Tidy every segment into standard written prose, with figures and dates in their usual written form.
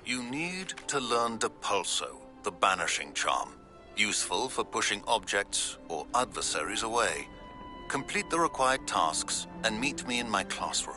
You need to learn Depulso, the banishing charm. Useful for pushing objects or adversaries away. Complete the required tasks and meet me in my classroom.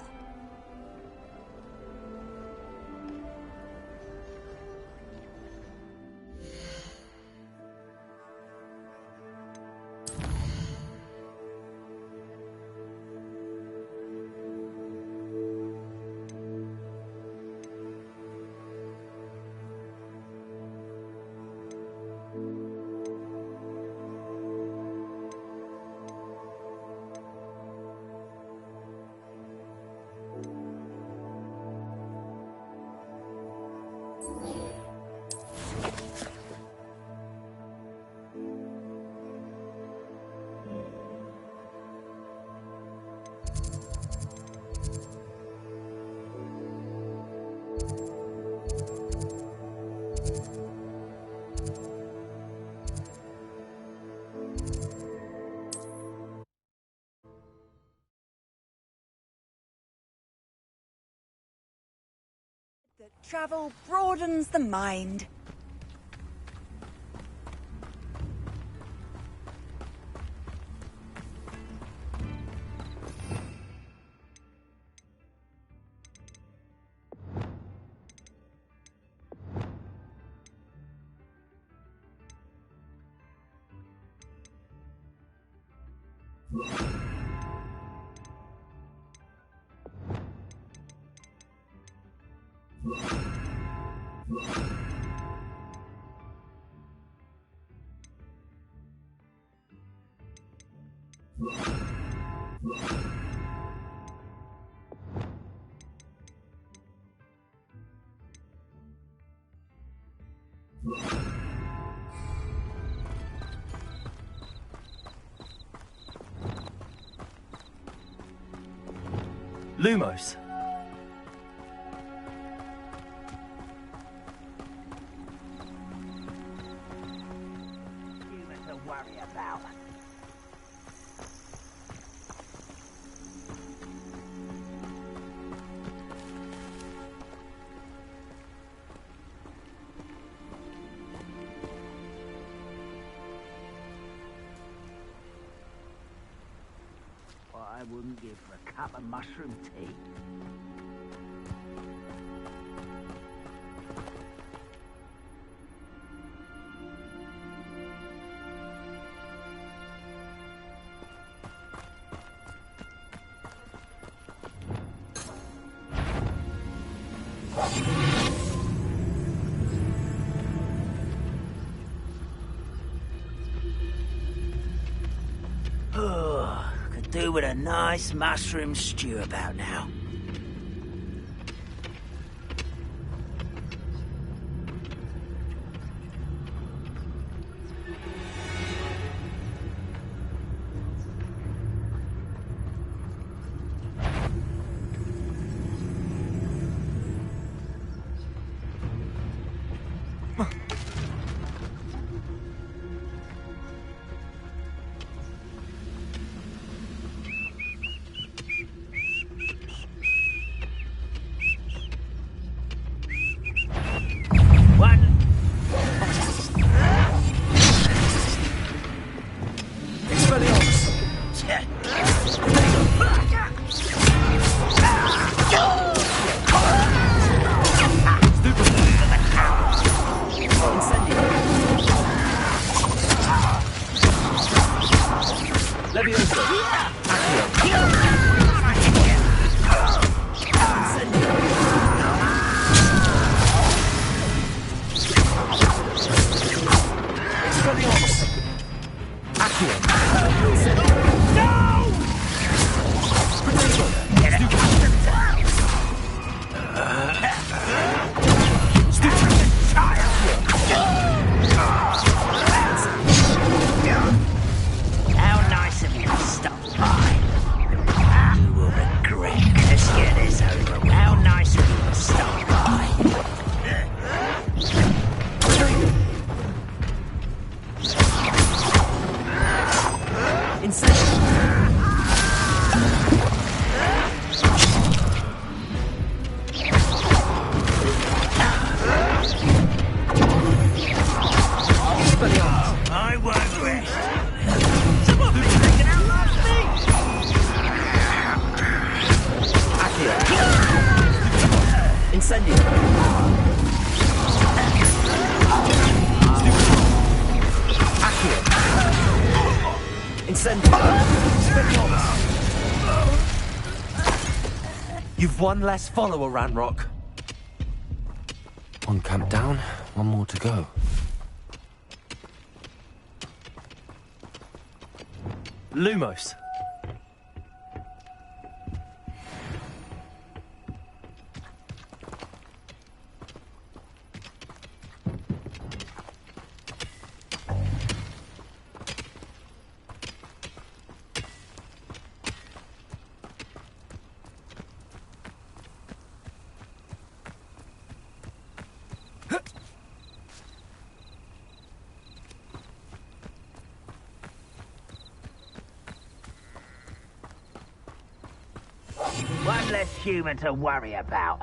That travel broadens the mind. Lumos. Human to worry about. What I wouldn't give for a cup of mushroom tea. Could do with a nice mushroom stew about now. Incendio. Accio. Incendio. You've one less follower, Ranrock. One camp down, one more to go. Lumos. One less human to worry about.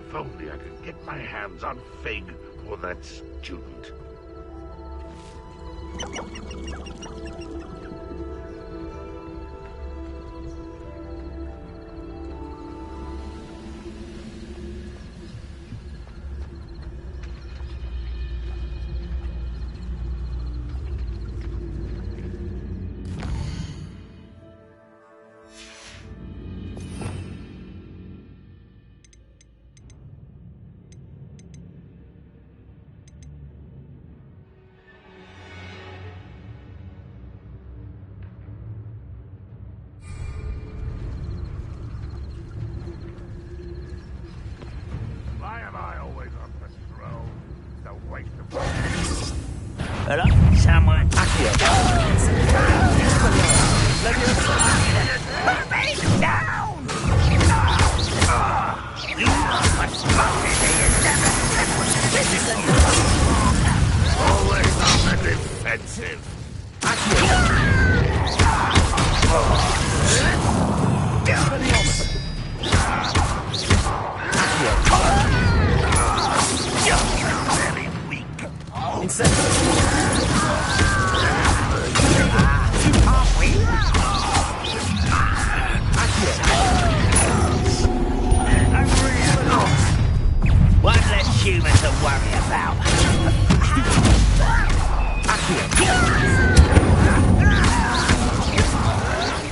If only I could get my hands on Fig or that student. Why am I always on the stroll? It's a waste of time. Hello? Someone. Accio. Put me down! You must smoke it, Always on the defensive. very weak. Incendio. Can't we? I'm real. One less human to worry about.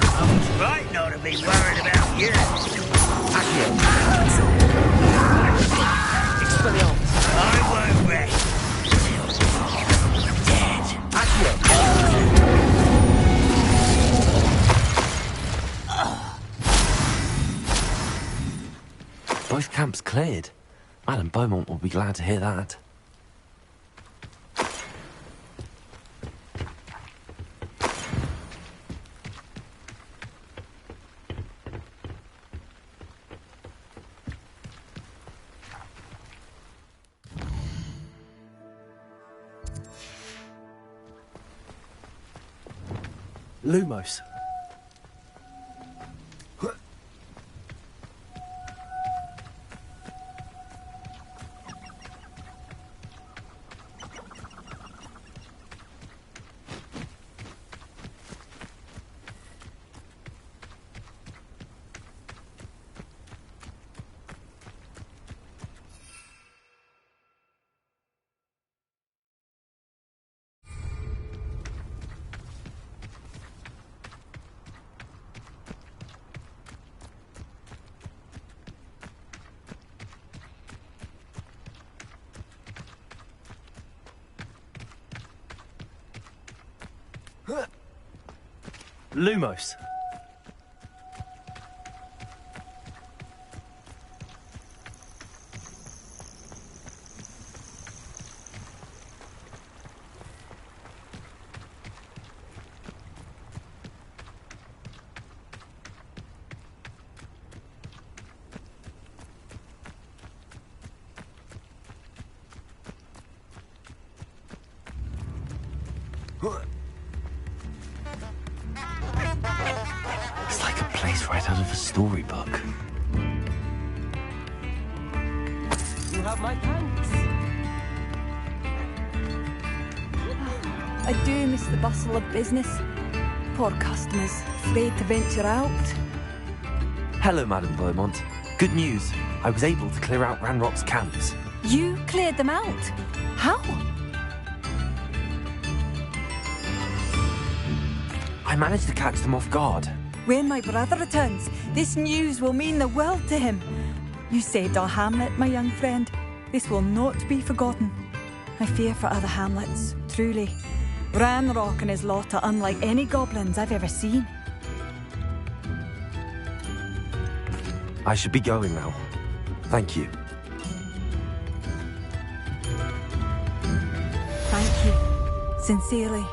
I was right not to be worried about you. I won't rest. Dead. Both camps cleared. Madam Beaumont will be glad to hear that. Lumos. Lumos. It's like a place right out of a storybook. You have my thanks. I do miss the bustle of business. Poor customers, afraid to venture out. Hello, Madam Beaumont. Good news. I was able to clear out Ranrock's camps. You cleared them out? How? I managed to catch them off guard. When my brother returns, this news will mean the world to him. You saved our hamlet, my young friend. This will not be forgotten. I fear for other hamlets, truly. Ranrock and his lot are unlike any goblins I've ever seen. I should be going now. Thank you. Thank you. Sincerely.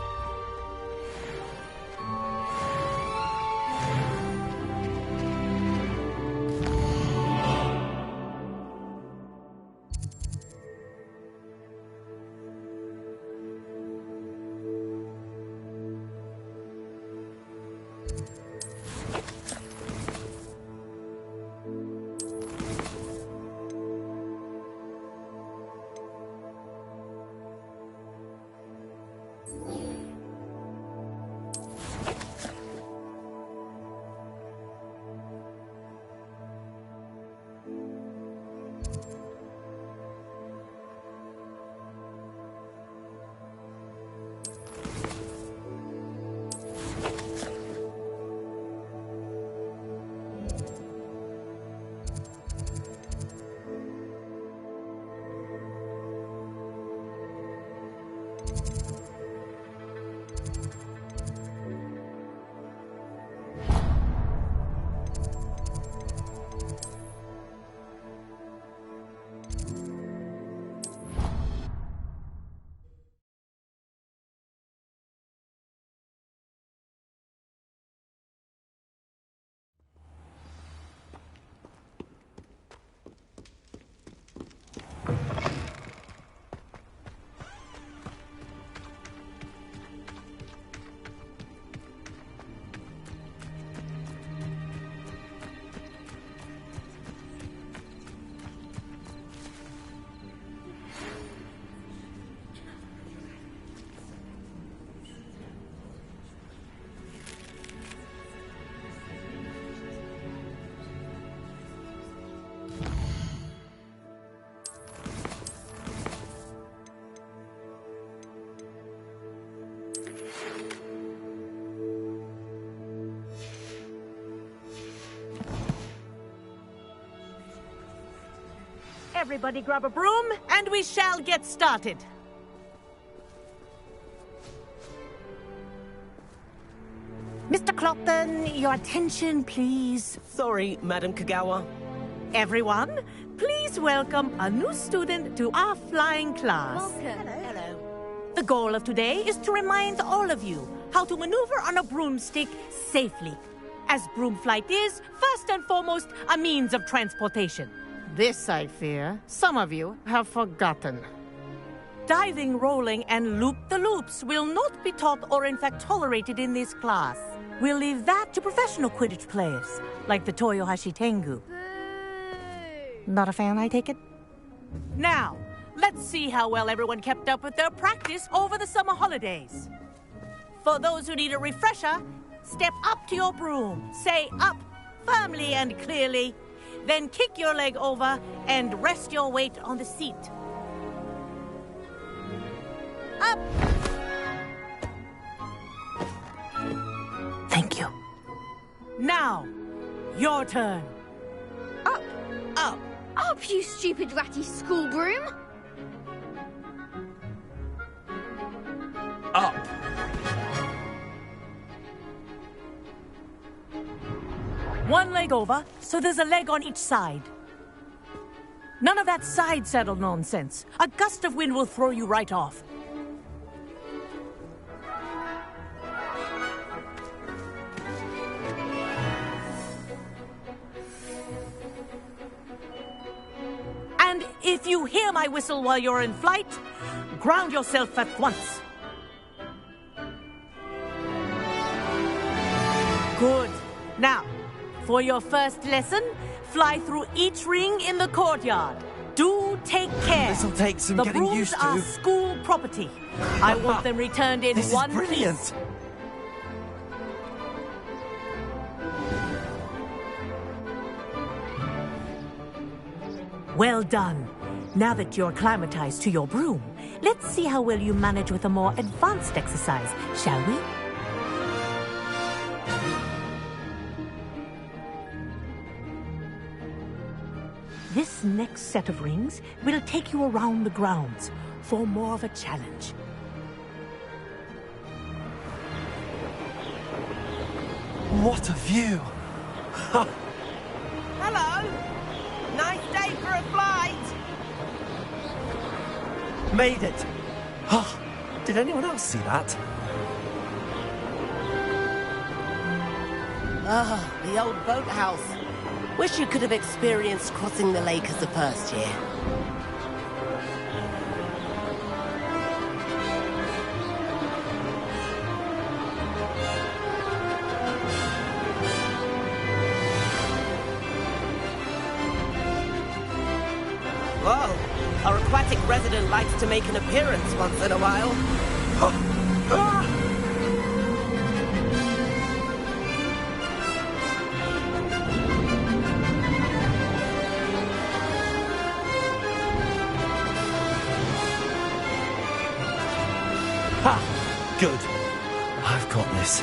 Everybody grab a broom, and we shall get started. Mr. Clopton, your attention, please. Sorry, Madam Kagawa. Everyone, please welcome a new student to our flying class. Welcome. Hello. The goal of today is to remind all of you how to maneuver on a broomstick safely, as broom flight is, first and foremost, a means of transportation. This, I fear, some of you have forgotten. Diving, rolling, and loop-the-loops will not be taught or in fact tolerated in this class. We'll leave that to professional Quidditch players, like the Toyohashi Tengu. Not a fan, I take it? Now, let's see how well everyone kept up with their practice over the summer holidays. For those who need a refresher, step up to your broom, say up firmly and clearly, then kick your leg over and rest your weight on the seat. Up! Thank you. Now, your turn. Up! Up! Up, you stupid ratty school broom! Up! One leg over, so there's a leg on each side. None of that side saddle nonsense. A gust of wind will throw you right off. And if you hear my whistle while you're in flight, ground yourself at once. Good. Now, for your first lesson, fly through each ring in the courtyard. Do take care. This'll take some the getting brooms used to. are school property. I want them returned in This one is brilliant. piece. Well done. Now that you're acclimatized to your broom, let's see how well you manage with a more advanced exercise, shall we? This next set of rings will take you around the grounds for more of a challenge. What a view! Hello. Nice day for a flight. Made it! Oh, did anyone else see that? Ah, the old boathouse. Wish you could have experienced crossing the lake as a first year. Whoa, our aquatic resident likes to make an appearance once in a while. Ha! Good. I've got this.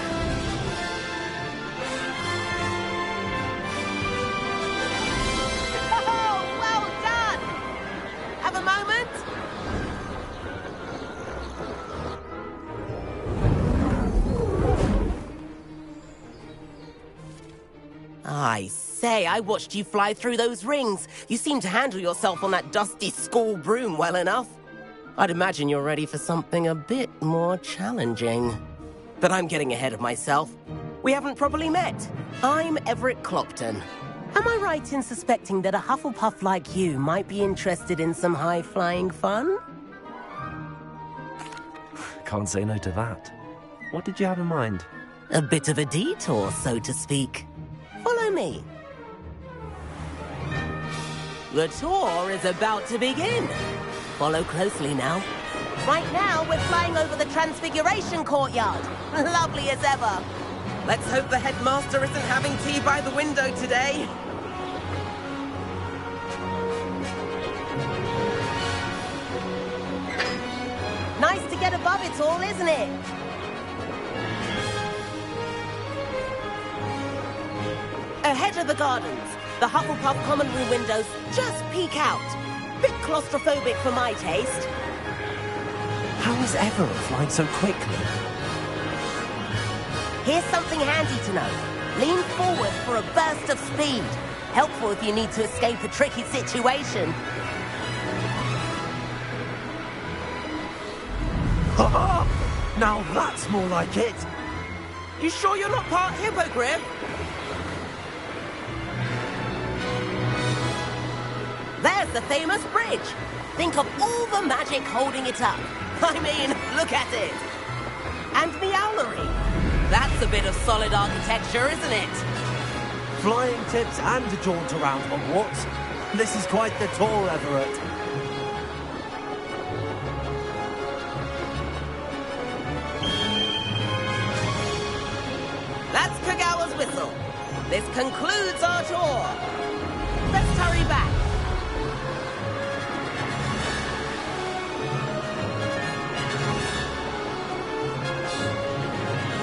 Oh, well done! Have a moment? I say, I watched you fly through those rings. You seem to handle yourself on that dusty school broom well enough. I'd imagine you're ready for something a bit more challenging. But I'm getting ahead of myself. We haven't properly met. I'm Everett Clopton. Am I right in suspecting that a Hufflepuff like you might be interested in some high-flying fun? Can't say no to that. What did you have in mind? A bit of a detour, so to speak. Follow me. The tour is about to begin. Follow closely now. Right now, we're flying over the Transfiguration Courtyard. Lovely as ever. Let's hope the headmaster isn't having tea by the window today. Nice to get above it all, isn't it? Ahead of the gardens, the Hufflepuff common room windows just peek out. Bit claustrophobic for my taste. How is Everett flying so quickly? Here's something handy to know. Lean forward for a burst of speed. Helpful if you need to escape a tricky situation. Now that's more like it! You sure you're not part hippogriff? There's the famous bridge. Think of all the magic holding it up. I mean, look at it. And the owlery. That's a bit of solid architecture, isn't it? Flying tips and a jaunt around Hogwarts. This is quite the tour, Everett. That's Kagawa's whistle. This concludes our tour. Let's hurry back.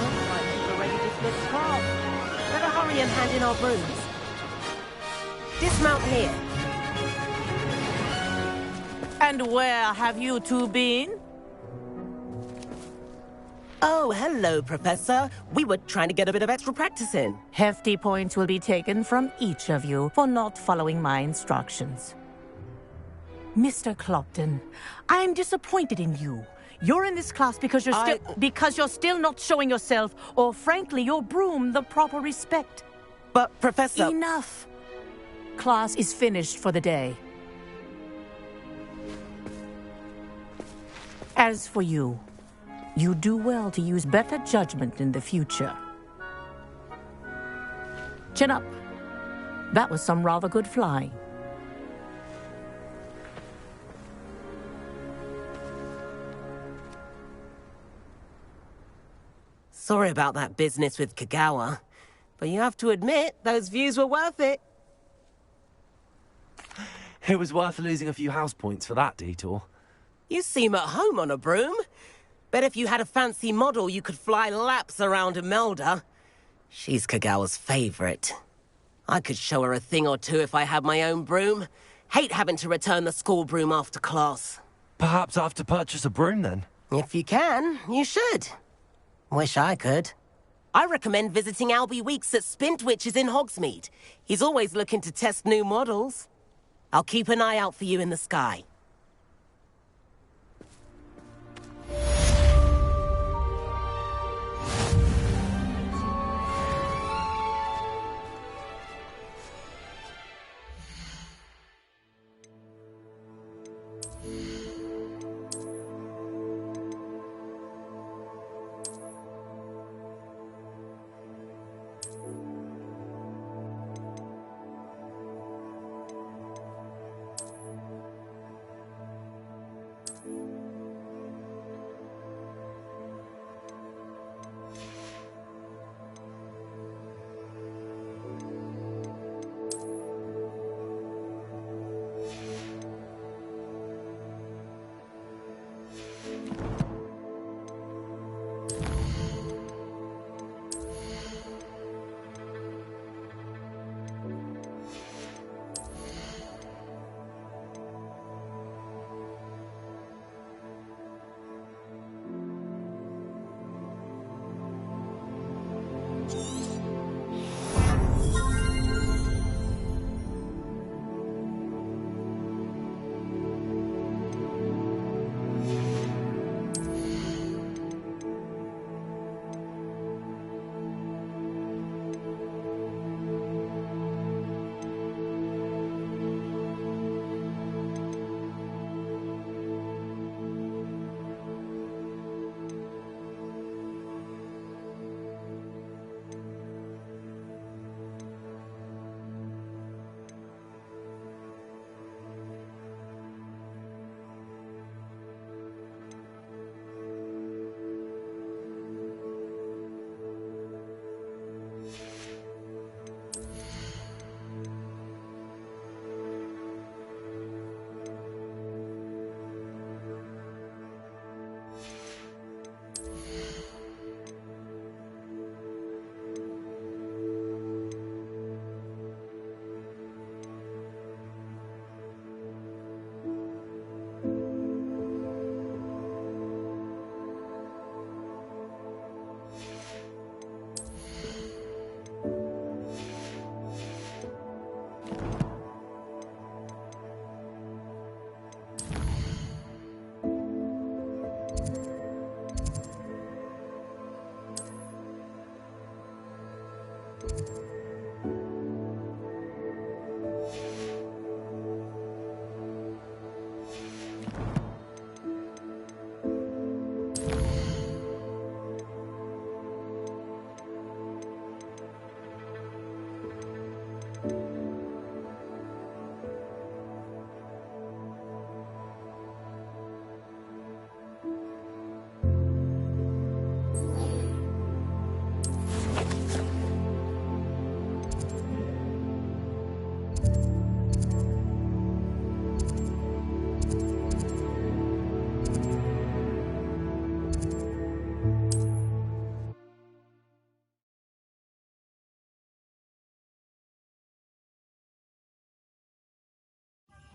Looks like we've already dismissed class. Better hurry and hand in our brooms. Dismount here. And where have you two been? Oh, hello, Professor. We were trying to get a bit of extra practice in. Hefty points will be taken from each of you for not following my instructions. Mr. Clopton, I'm disappointed in you. You're in this class because you're still not showing yourself, or frankly, your broom the proper respect. But, Professor... Enough. Class is finished for the day. As for you, you do well to use better judgment in the future. Chin up. That was some rather good flying. Sorry about that business with Kagawa, but you have to admit, those views were worth it. It was worth losing a few house points for that detour. You seem at home on a broom. Bet if you had a fancy model, you could fly laps around Imelda. She's Kagawa's favorite. I could show her a thing or two if I had my own broom. Hate having to return the school broom after class. Perhaps I have to purchase a broom then? If you can, you should. Wish I could. I recommend visiting Albie Weeks at Spintwitches in Hogsmeade. He's always looking to test new models. I'll keep an eye out for you in the sky.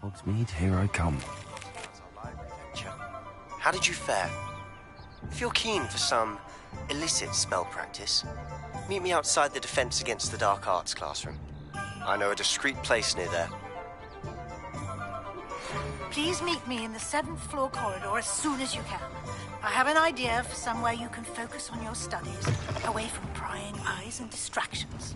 Hogsmeade, here I come. How did you fare? If you're keen for some illicit spell practice, meet me outside the Defense Against the Dark Arts classroom. I know a discreet place near there. Please meet me in the 7th floor corridor as soon as you can. I have an idea for somewhere you can focus on your studies, away from prying eyes and distractions.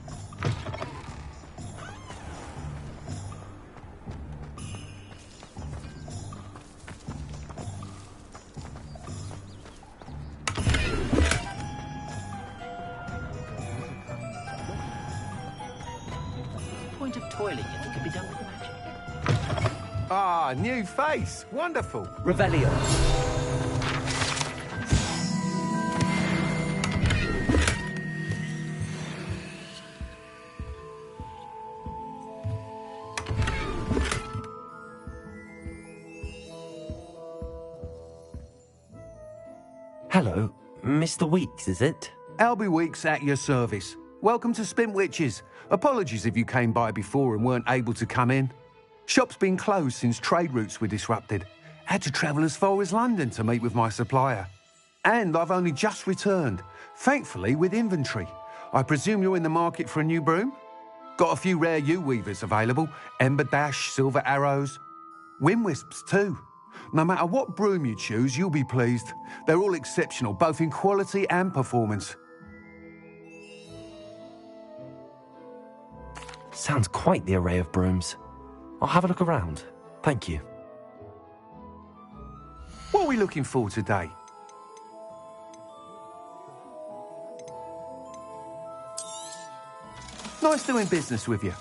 Point of toiling if it could be done with magic. Ah, new face. Wonderful. Revelio. Hello, Mr. Weeks, is it? Albie Weeks at your service. Welcome to Spintwitches. Apologies if you came by before and weren't able to come in. Shop's been closed since trade routes were disrupted. Had to travel as far as London to meet with my supplier. And I've only just returned, thankfully with inventory. I presume you're in the market for a new broom? Got a few rare U-weavers available. Ember Dash, Silver Arrows. Wind Wisps too. No matter what broom you choose, you'll be pleased. They're all exceptional, both in quality and performance. Sounds quite the array of brooms. I'll have a look around. Thank you. What are we looking for today? Nice doing business with you.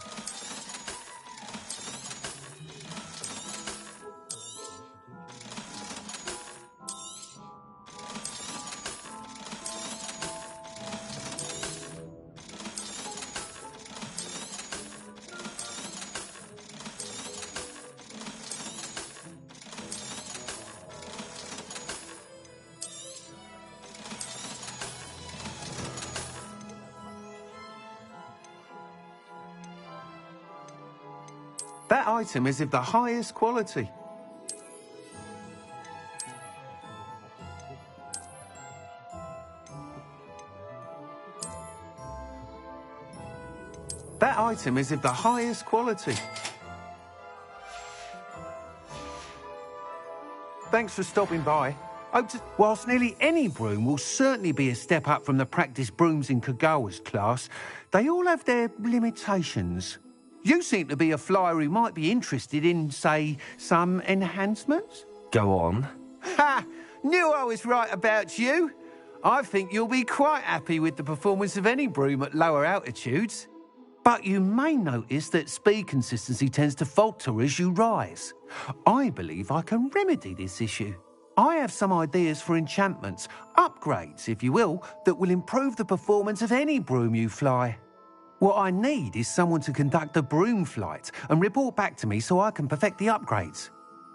That item is of the highest quality. That item is of the highest quality. Thanks for stopping by. Whilst nearly any broom will certainly be a step up from the practice brooms in Kagawa's class, they all have their limitations. You seem to be a flyer who might be interested in, say, some enhancements? Go on. Ha! Knew I was right about you. I think you'll be quite happy with the performance of any broom at lower altitudes. But you may notice that speed consistency tends to falter as you rise. I believe I can remedy this issue. I have some ideas for enchantments, upgrades, if you will, that will improve the performance of any broom you fly. What I need is someone to conduct a broom flight and report back to me so I can perfect the upgrades.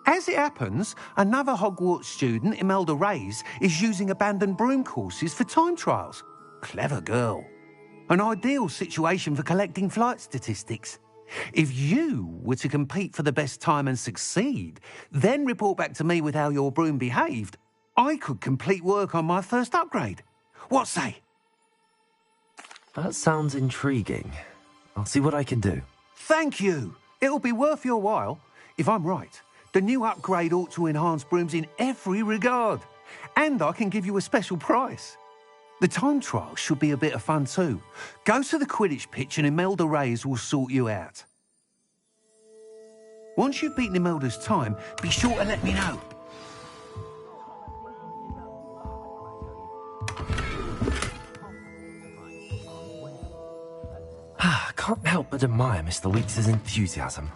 As it happens, another Hogwarts student, Imelda Reyes, is using abandoned broom courses for time trials. Clever girl. An ideal situation for collecting flight statistics. If you were to compete for the best time and succeed, then report back to me with how your broom behaved, I could complete work on my first upgrade. What say? That sounds intriguing. I'll see what I can do. Thank you. It'll be worth your while. If I'm right, the new upgrade ought to enhance brooms in every regard. And I can give you a special price. The time trial should be a bit of fun too. Go to the Quidditch pitch and Imelda Reyes will sort you out. Once you've beaten Imelda's time, be sure to let me know. I can't help but admire Mr. Weeks' enthusiasm.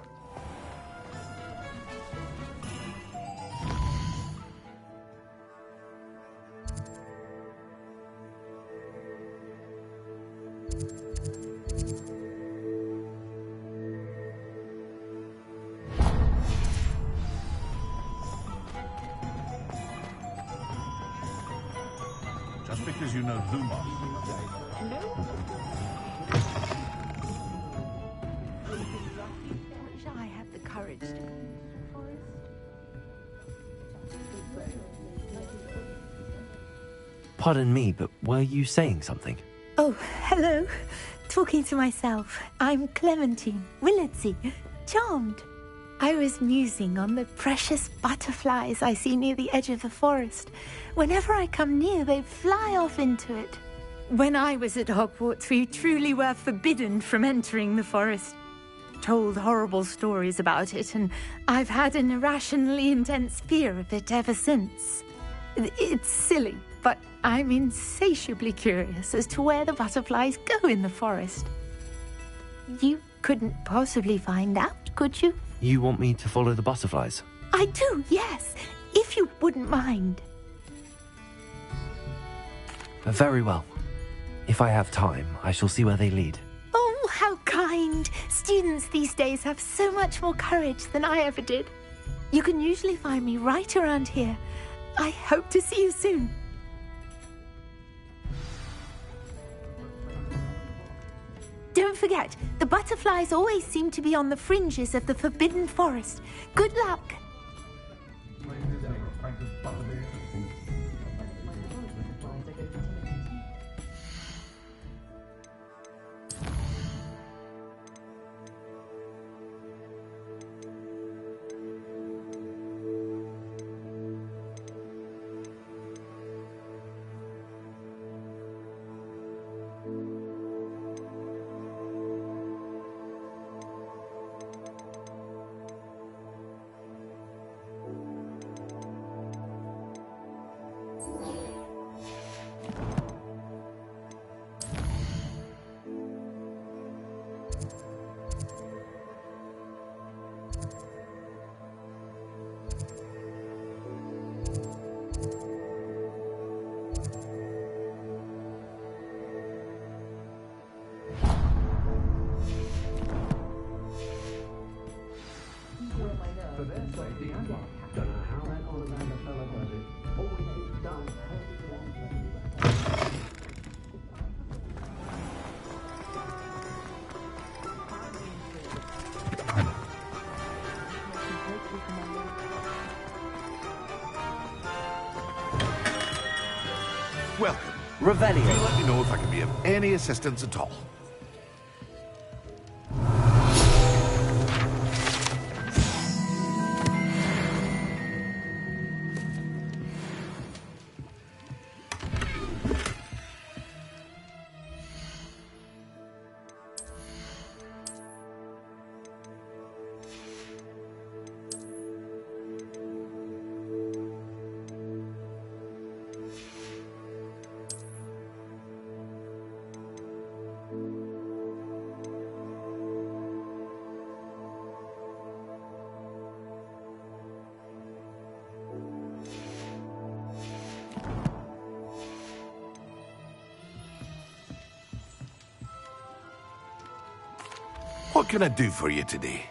Just because you know who Master. I have the courage to go into the forest. Pardon me, but were you saying something? Oh, hello. Talking to myself. I'm Clementine Willardsey. Charmed. I was musing on the precious butterflies I see near the edge of the forest. Whenever I come near, they fly off into it. When I was at Hogwarts, we truly were forbidden from entering the forest. Told horrible stories about it, and I've had an irrationally intense fear of it ever since. It's silly, but I'm insatiably curious as to where the butterflies go in the forest. You couldn't possibly find out, could you? You want me to follow the butterflies? I do, yes, if you wouldn't mind. Very well. If I have time, I shall see where they lead. Oh, how kind. Students these days have so much more courage than I ever did. You can usually find me right around here. I hope to see you soon. don't forget, the butterflies always seem to be on the fringes of the forbidden forest. Good luck. Welcome. Revelio. Do let me know if I can be of any assistance at all. What can I do for you today?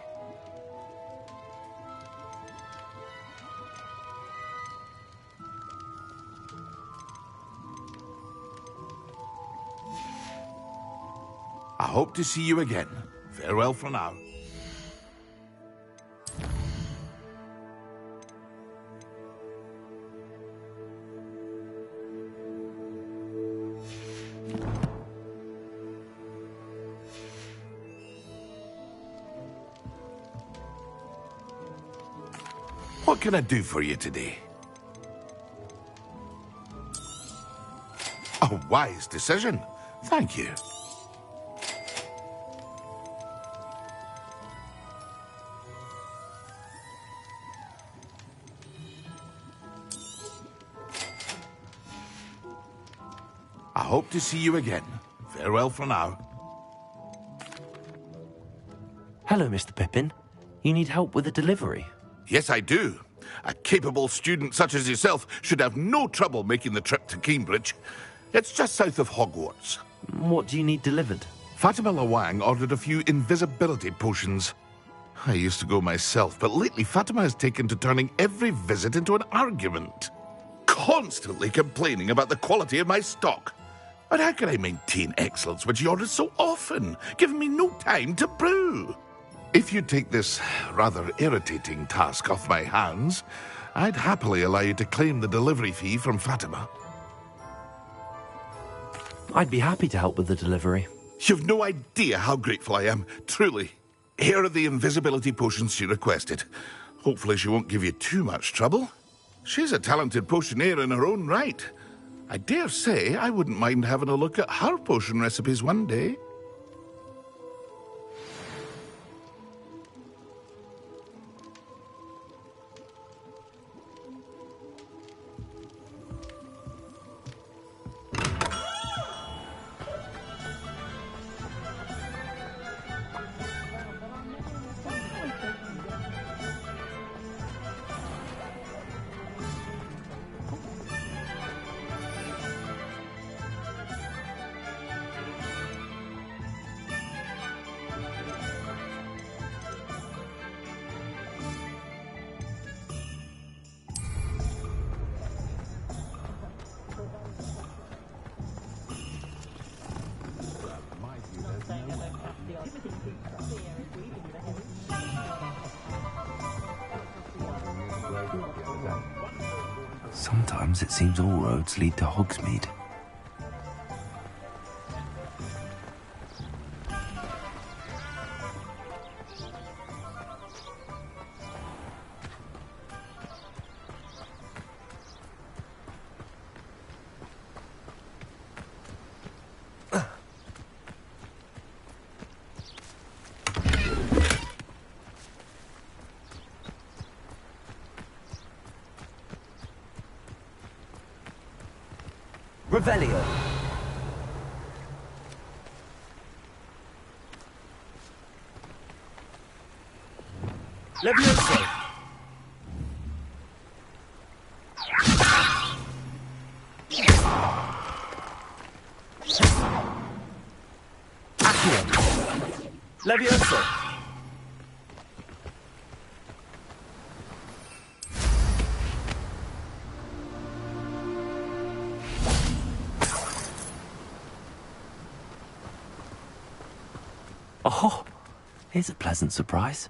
I hope to see you again. Farewell for now. What can I do for you today? A wise decision. Thank you. I hope to see you again. Farewell for now. Hello, Mr. Pippin. You need help with a delivery? Yes, I do. A capable student such as yourself should have no trouble making the trip to Cambridge. It's just south of Hogwarts. What do you need delivered? Fatima Lawang ordered a few invisibility potions. I used to go myself, but lately Fatima has taken to turning every visit into an argument. Constantly complaining about the quality of my stock. But how can I maintain excellence when she orders so often, giving me no time to brew? If you take this rather irritating task off my hands, I'd happily allow you to claim the delivery fee from Fatima. I'd be happy to help with the delivery. You've no idea how grateful I am, truly. Here are the invisibility potions she requested. Hopefully she won't give you too much trouble. She's a talented potioneer in her own right. I dare say I wouldn't mind having a look at her potion recipes one day. Sometimes it seems all roads lead to Hogsmeade. Revelio. Levioso. Accio. Levioso. Oh, here's a pleasant surprise.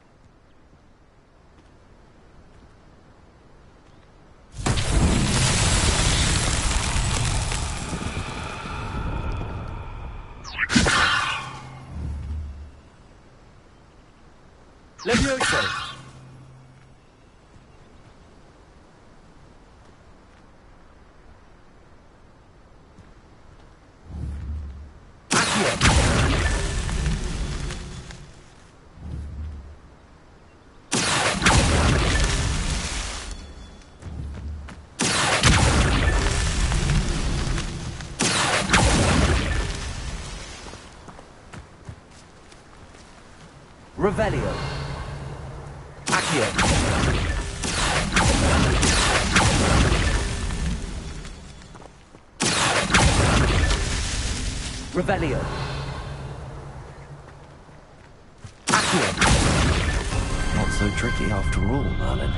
Levioso. Revelio. Accio. Revelio. Accio. Not so tricky after all, Merlin.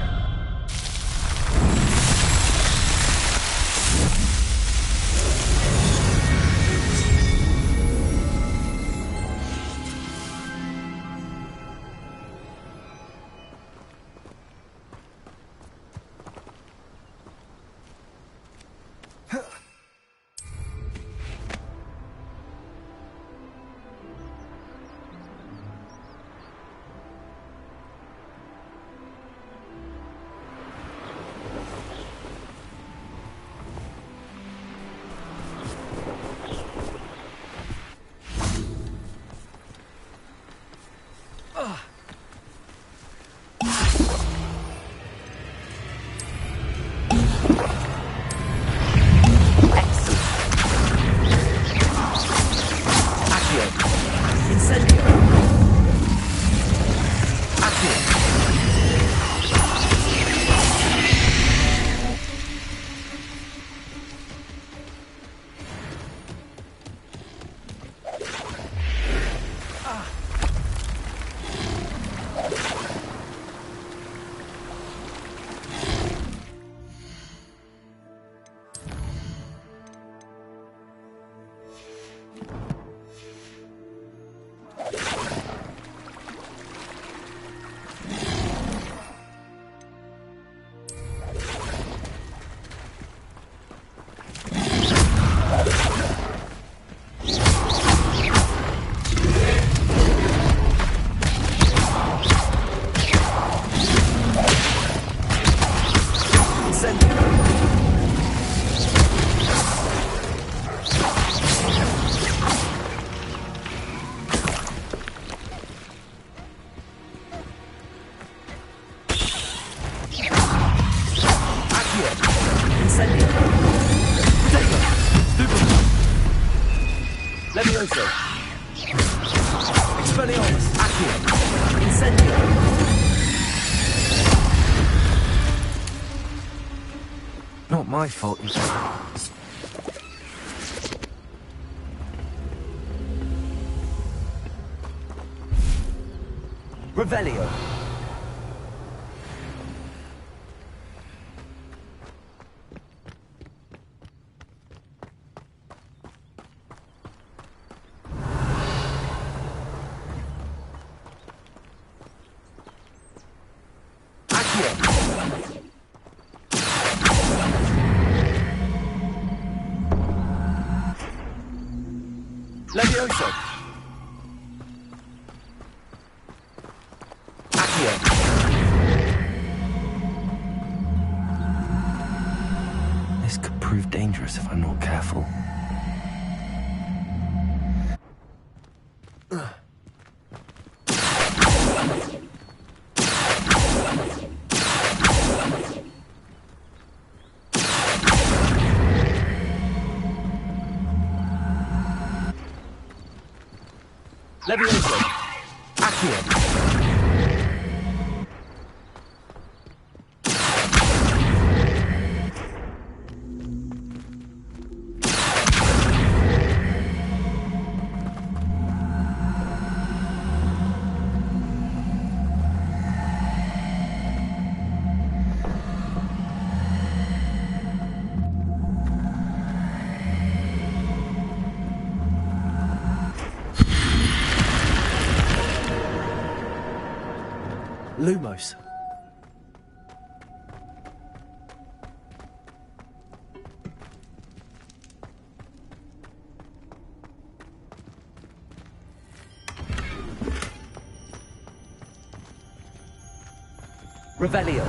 Levioso. Expelliarmus. Accio. Incendio. Not my fault, you see. Revelio. Levioso! Accio! This could prove dangerous if I'm not careful. Levioso! Accio! Lumos. Revelio.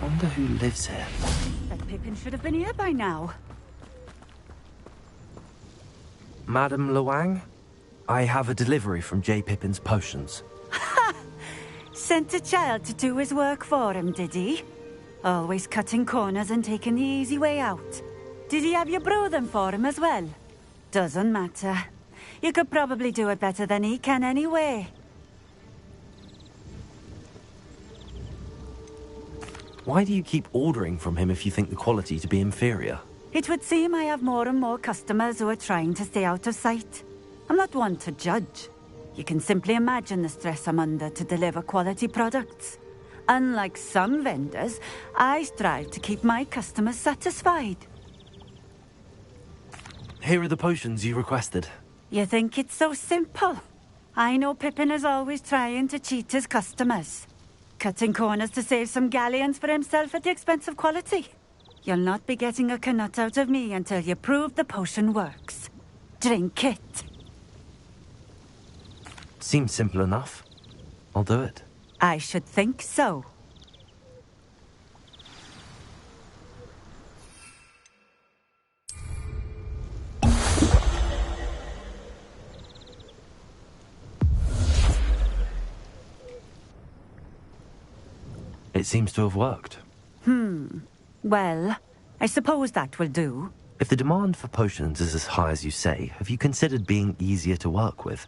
Wonder who lives here. That Pippin should have been here by now. Madame Luang? I have a delivery from J. Pippin's potions. Sent a child to do his work for him, did he? Always cutting corners and taking the easy way out. Did he have you brew them for him as well? Doesn't matter. You could probably do it better than he can anyway. Why do you keep ordering from him if you think the quality to be inferior? It would seem I have more and more customers who are trying to stay out of sight. I'm not one to judge. You can simply imagine the stress I'm under to deliver quality products. Unlike some vendors, I strive to keep my customers satisfied. Here are the potions you requested. You think it's so simple? I know Pippin is always trying to cheat his customers. Cutting corners to save some galleons for himself at the expense of quality. You'll not be getting a canut out of me until you prove the potion works. Drink it. Seems simple enough. I'll do it. I should think so. It seems to have worked. Well, I suppose that will do. If the demand for potions is as high as you say, have you considered being easier to work with?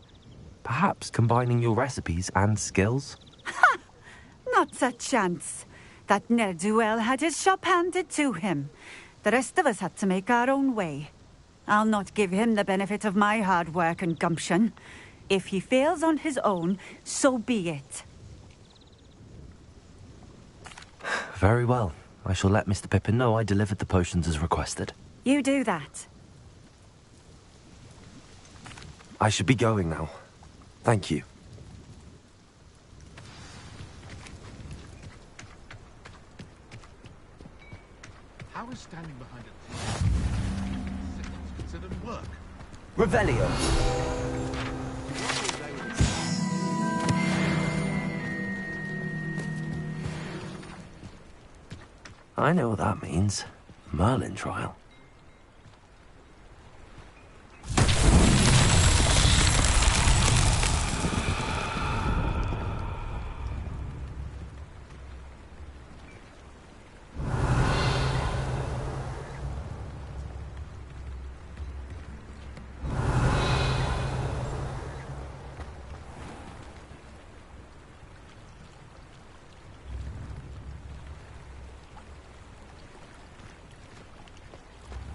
Perhaps combining your recipes and skills? Not a chance. That ne'er-do-well had his shop handed to him. The rest of us had to make our own way. I'll not give him the benefit of my hard work and gumption. If he fails on his own, so be it. Very well. I shall let Mr. Pippin know I delivered the potions as requested. You do that. I should be going now. Thank you. How is standing behind a considered work? Revelio. I know what that means. Merlin trial.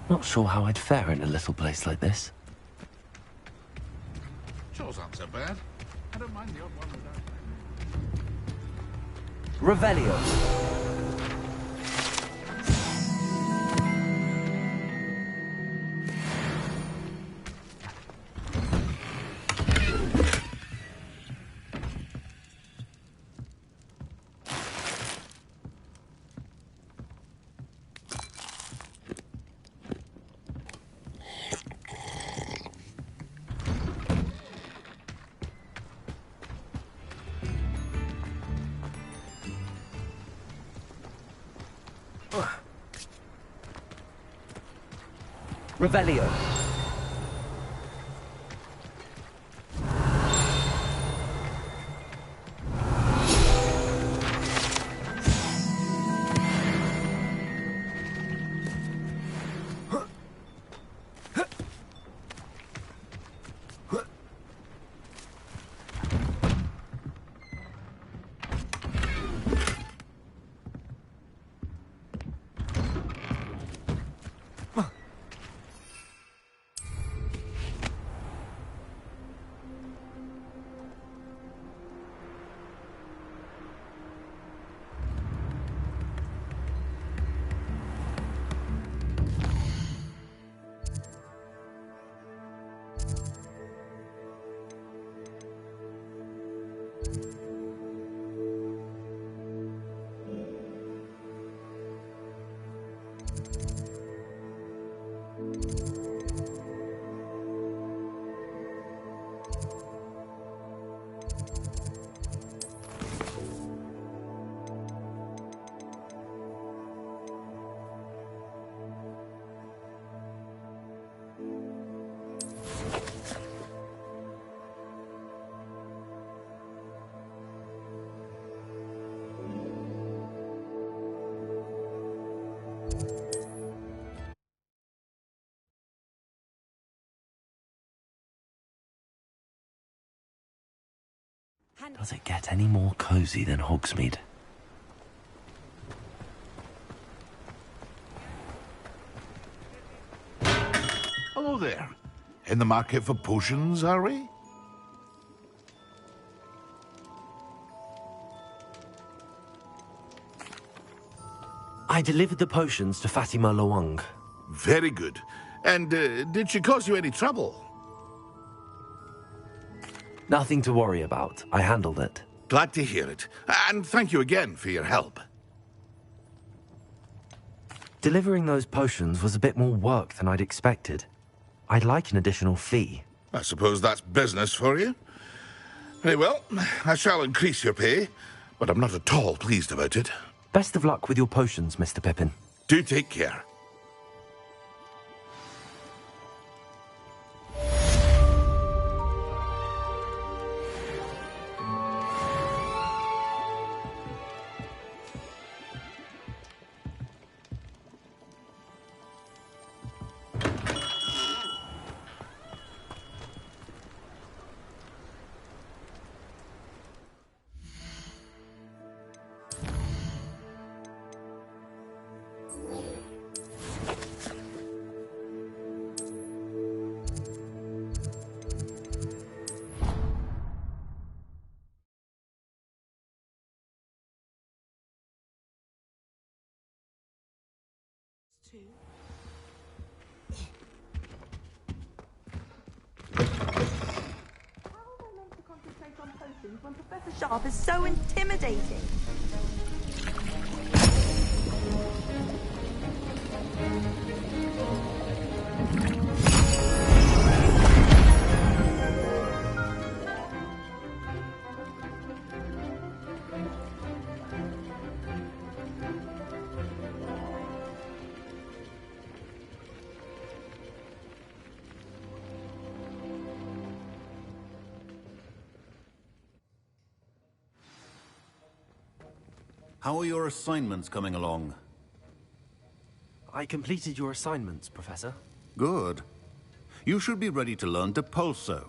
Not sure how I'd fare in a little place like this. Chores aren't so bad. I don't mind the odd one without. Revelio. Revelio. Does it get any more cozy than Hogsmeade? Hello there. In the market for potions, are we? I delivered the potions to Fatima Lawang. Very good. And did she cause you any trouble? Nothing to worry about. I handled it. Glad to hear it. And thank you again for your help. Delivering those potions was a bit more work than I'd expected. I'd like an additional fee. I suppose that's business for you. Very well, I shall increase your pay, but I'm not at all pleased about it. Best of luck with your potions, Mr. Pippin. Do take care. When Professor Sharp is so intimidating. How are your assignments coming along? I completed your assignments, Professor. Good. You should be ready to learn Depulso.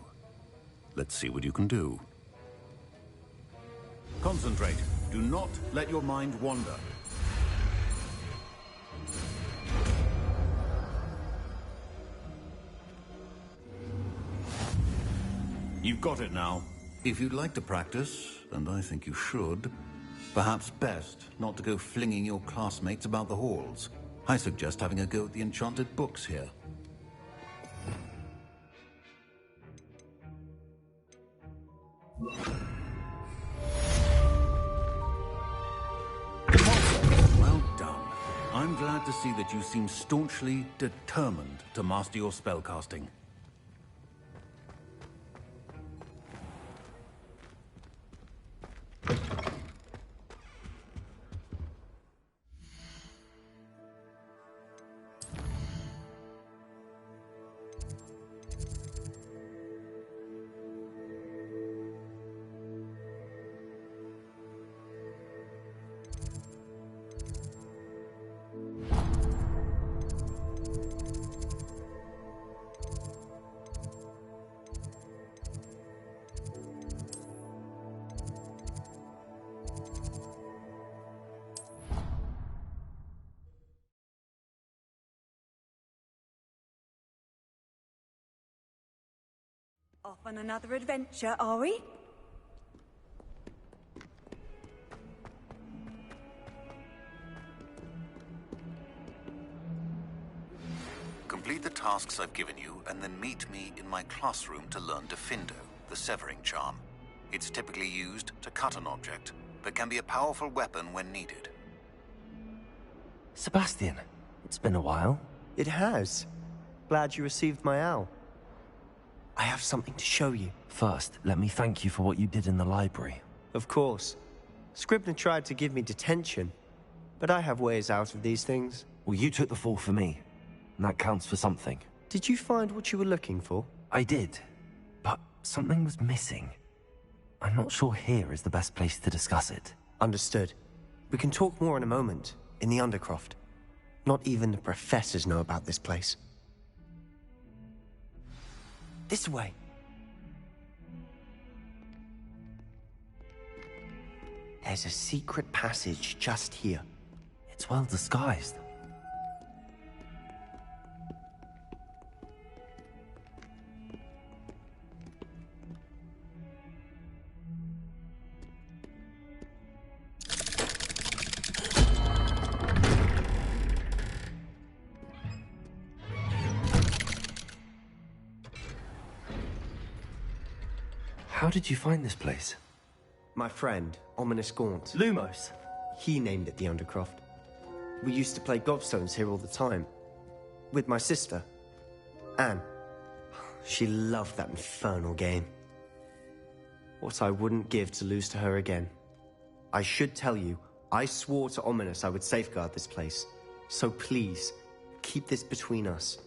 Let's see what you can do. Concentrate. Do not let your mind wander. You've got it now. If you'd like to practice, and I think you should, perhaps best not to go flinging your classmates about the halls. I suggest having a go at the enchanted books here. Well done. I'm glad to see that you seem staunchly determined to master your spellcasting. Off on another adventure, are we? Complete the tasks I've given you, and then meet me in my classroom to learn Defindo, the severing charm. It's typically used to cut an object, but can be a powerful weapon when needed. Sebastian, it's been a while. It has. Glad you received my owl. I have something to show you. First, let me thank you for what you did in the library. Of course. Scribner tried to give me detention, but I have ways out of these things. Well, you took the fall for me, and that counts for something. Did you find what you were looking for? I did, but something was missing. I'm not sure here is the best place to discuss it. Understood. We can talk more in a moment, in the Undercroft. Not even the professors know about this place. This way. There's a secret passage just here. It's well disguised. How did you find this place? My friend, Ominous Gaunt. Lumos. He named it the Undercroft. We used to play gobstones here all the time. With my sister, Anne. She loved that infernal game. What I wouldn't give to lose to her again. I should tell you, I swore to Ominous I would safeguard this place. So please, keep this between us.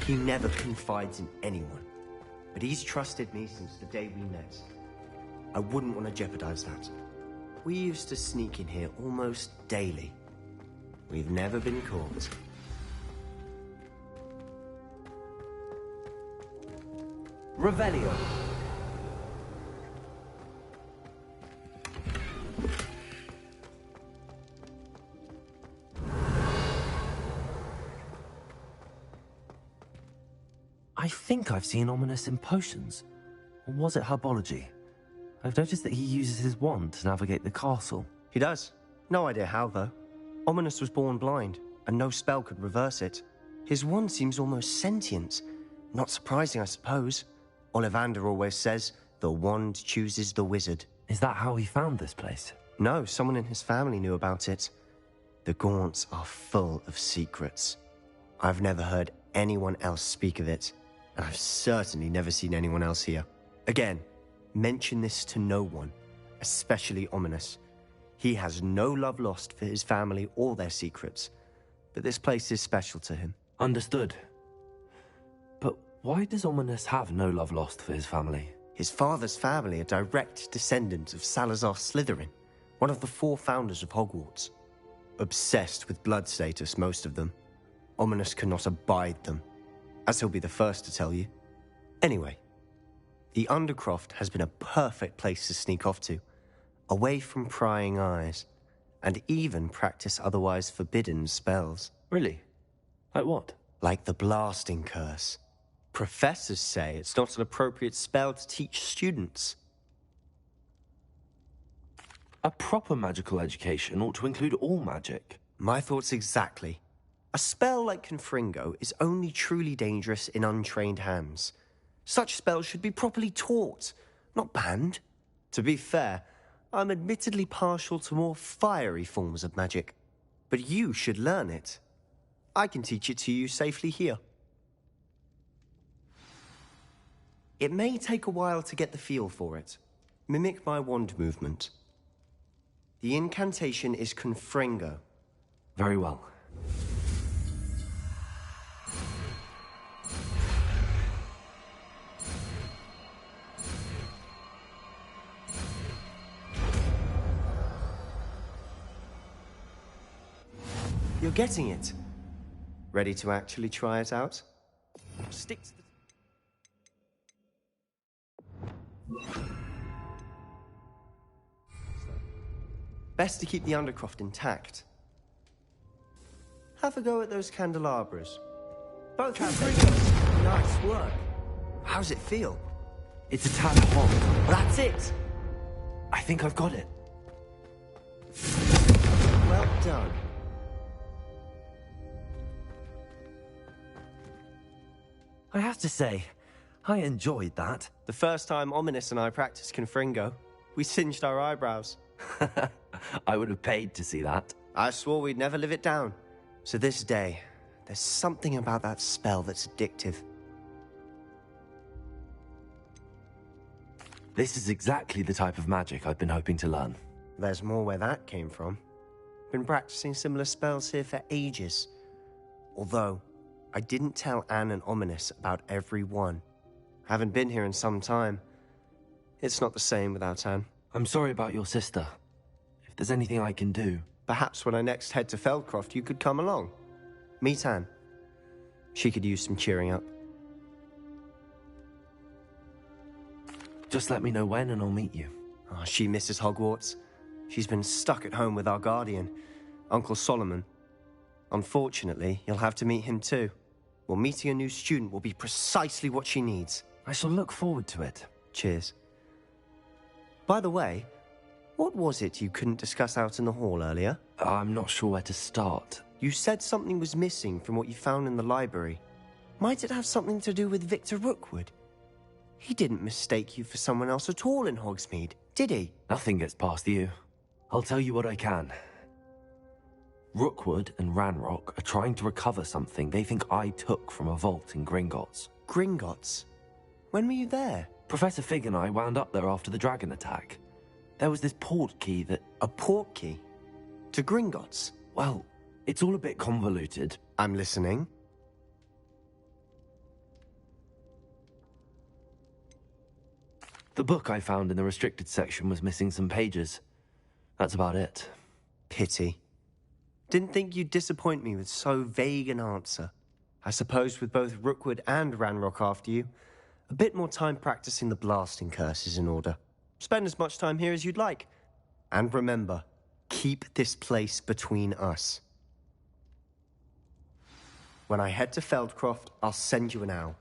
He never confides in anyone. But he's trusted me since the day we met. I wouldn't want to jeopardize that. We used to sneak in here almost daily. We've never been caught. Revelio. I think I've seen Ominous in potions. Or was it herbology? I've noticed that he uses his wand to navigate the castle. He does. No idea how, though. Ominous was born blind, and no spell could reverse it. His wand seems almost sentient. Not surprising, I suppose. Ollivander always says, the wand chooses the wizard. Is that how he found this place? No, someone in his family knew about it. The Gaunts are full of secrets. I've never heard anyone else speak of it, and I've certainly never seen anyone else here. Again, mention this to no one, especially Ominous. He has no love lost for his family or their secrets, but this place is special to him. Understood. But why does Ominous have no love lost for his family? His father's family are direct descendants of Salazar Slytherin, one of the 4 founders of Hogwarts. Obsessed with blood status, most of them. Ominous cannot abide them, as he'll be the first to tell you. Anyway, the Undercroft has been a perfect place to sneak off to, away from prying eyes, and even practice otherwise forbidden spells. Really? Like what? Like the blasting curse. Professors say it's not an appropriate spell to teach students. A proper magical education ought to include all magic. My thoughts exactly. A spell like Confringo is only truly dangerous in untrained hands. Such spells should be properly taught, not banned. To be fair, I'm admittedly partial to more fiery forms of magic. But you should learn it. I can teach it to you safely here. It may take a while to get the feel for it. Mimic my wand movement. The incantation is Confringo. Very well. You're getting it. Ready to actually try it out? Stick to the... Best to keep the Undercroft intact. Have a go at those candelabras. Both have them. Nice work. How's it feel? It's a tad hot. That's it. I think I've got it. Well done. I have to say, I enjoyed that. The first time Ominous and I practiced Confringo, we singed our eyebrows. I would have paid to see that. I swore we'd never live it down. So this day, there's something about that spell that's addictive. This is exactly the type of magic I've been hoping to learn. There's more where that came from. Been practicing similar spells here for ages. Although, I didn't tell Anne and Ominous about every one. Haven't been here in some time. It's not the same without Anne. I'm sorry about your sister. If there's anything I can do... Perhaps when I next head to Feldcroft, you could come along. Meet Anne. She could use some cheering up. Just let me know when and I'll meet you. Oh, she misses Hogwarts. She's been stuck at home with our guardian, Uncle Solomon. Unfortunately, you'll have to meet him too. Well, meeting a new student will be precisely what she needs. I shall look forward to it. Cheers. By the way, what was it you couldn't discuss out in the hall earlier? I'm not sure where to start. You said something was missing from what you found in the library. Might it have something to do with Victor Rookwood? He didn't mistake you for someone else at all in Hogsmeade, did he? Nothing gets past you. I'll tell you what I can. Rookwood and Ranrock are trying to recover something they think I took from a vault in Gringotts. Gringotts? When were you there? Professor Fig and I wound up there after the dragon attack. There was this port key that... A port key? To Gringotts? Well, it's all a bit convoluted. I'm listening. The book I found in the restricted section was missing some pages. That's about it. Pity. Didn't think you'd disappoint me with so vague an answer. I suppose with both Rookwood and Ranrock after you, a bit more time practicing the blasting curse is in order. Spend as much time here as you'd like. And remember, keep this place between us. When I head to Feldcroft, I'll send you an owl.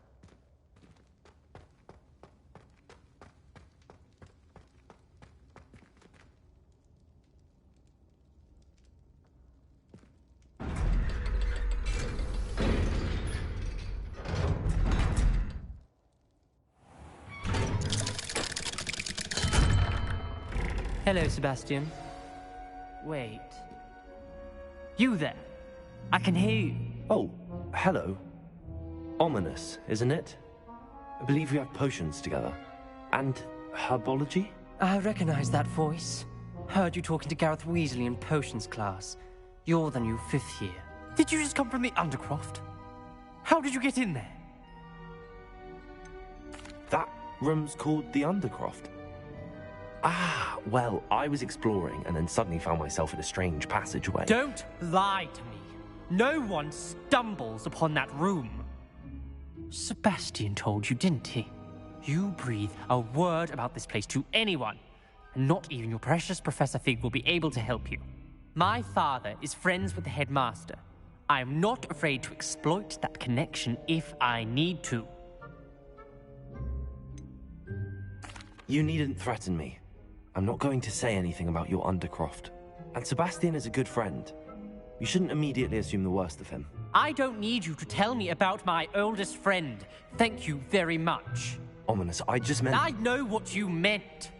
Hello, Sebastian. Wait. You there? I can hear you. Oh, hello. Ominous, isn't it? I believe we have potions together. And herbology? I recognize that voice. Heard you talking to Gareth Weasley in potions class. You're the new 5th year. Did you just come from the Undercroft? How did you get in there? That room's called the Undercroft. Ah, well, I was exploring and then suddenly found myself in a strange passageway. Don't lie to me. No one stumbles upon that room. Sebastian told you, didn't he? You breathe a word about this place to anyone, and not even your precious Professor Fig will be able to help you. My father is friends with the headmaster. I am not afraid to exploit that connection if I need to. You needn't threaten me. I'm not going to say anything about your Undercroft. And Sebastian is a good friend. You shouldn't immediately assume the worst of him. I don't need you to tell me about my oldest friend. Thank you very much. Ominous, I just meant... I know what you meant.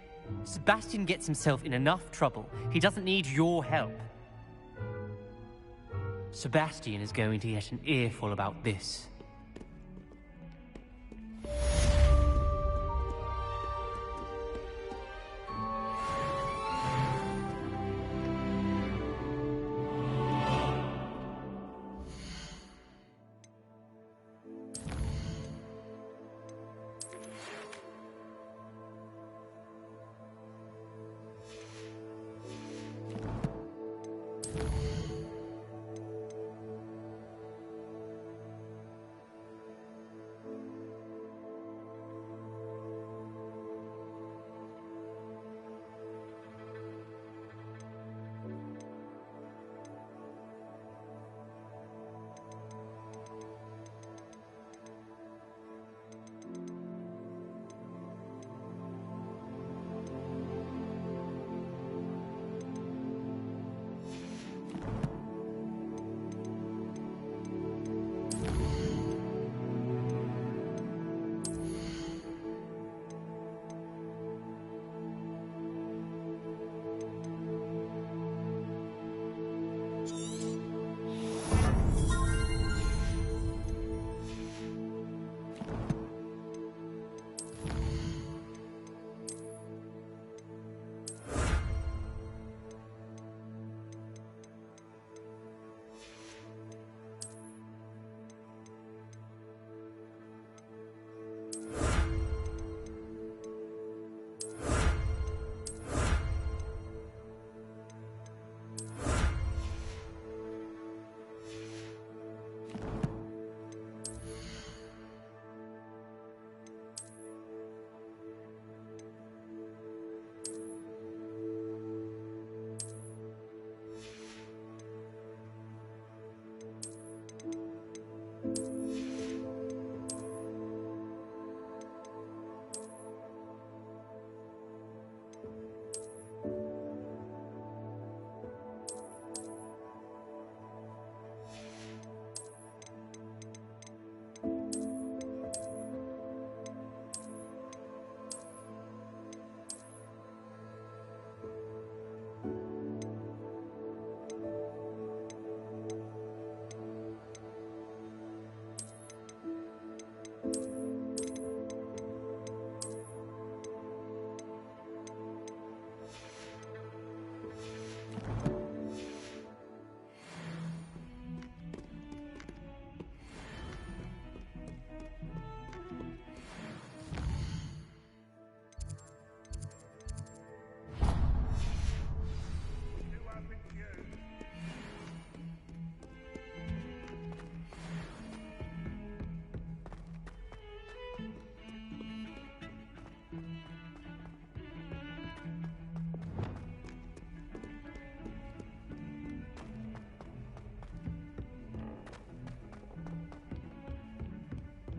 Sebastian gets himself in enough trouble. He doesn't need your help. Sebastian is going to get an earful about this.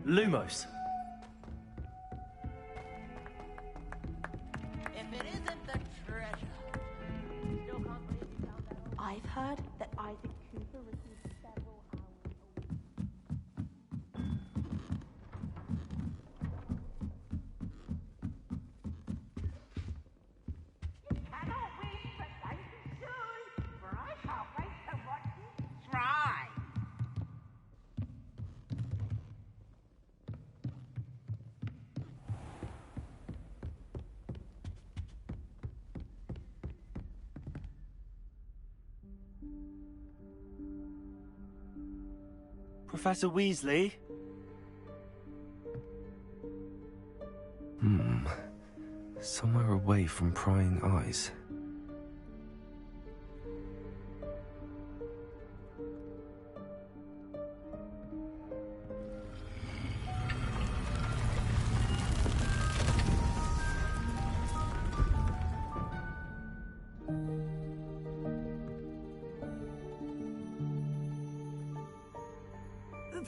Lumos. If it isn't the treasure. Still can't believe you found that. I've heard that Isaac Cooper received several hours. Professor Weasley? Somewhere away from prying eyes.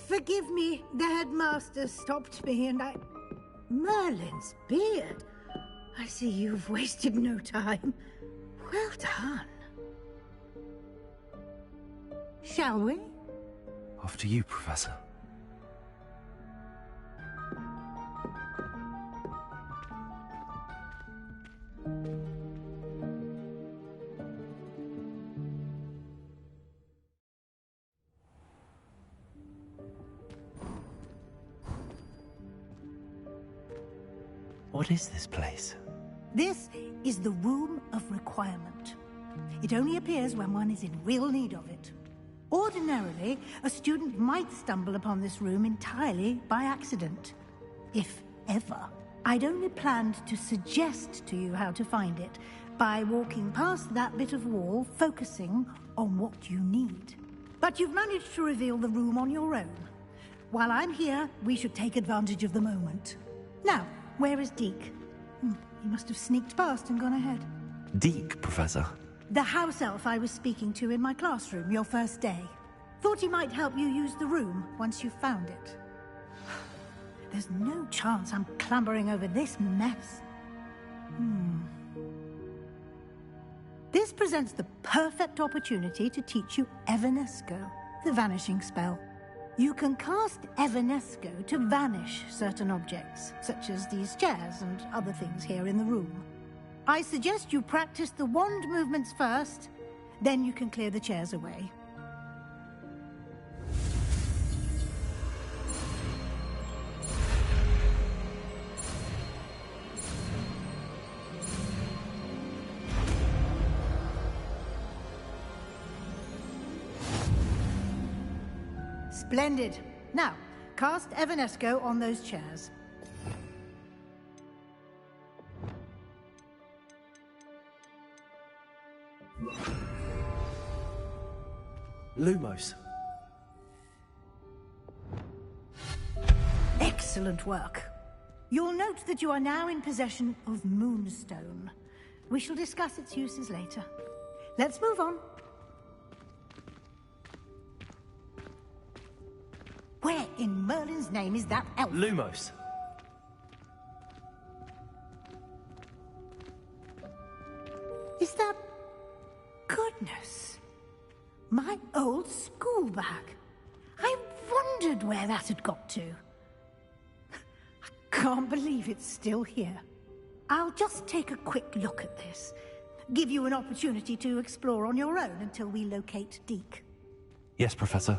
Forgive me, the headmaster stopped me and I... Merlin's beard. I see you've wasted no time. Well done. Shall we? After you, Professor. What is this place? This is the Room of Requirement. It only appears when one is in real need of it. Ordinarily, a student might stumble upon this room entirely by accident. If ever. I'd only planned to suggest to you how to find it by walking past that bit of wall, focusing on what you need. But you've managed to reveal the room on your own. While I'm here, we should take advantage of the moment. Now, where is Deke? He must have sneaked past and gone ahead. Deke, Professor. The house elf I was speaking to in my classroom your first day. Thought he might help you use the room once you found it. There's no chance I'm clambering over this mess. This presents the perfect opportunity to teach you Evanesco, the vanishing spell. You can cast Evanesco to vanish certain objects, such as these chairs and other things here in the room. I suggest you practice the wand movements first, then you can clear the chairs away. Splendid. Now, cast Evanesco on those chairs. Lumos. Excellent work. You'll note that you are now in possession of Moonstone. We shall discuss its uses later. Let's move on. Where in Merlin's name is that elf? Lumos. Is that... Goodness. My old school bag. I wondered where that had got to. I can't believe it's still here. I'll just take a quick look at this. Give you an opportunity to explore on your own until we locate Deke. Yes, Professor.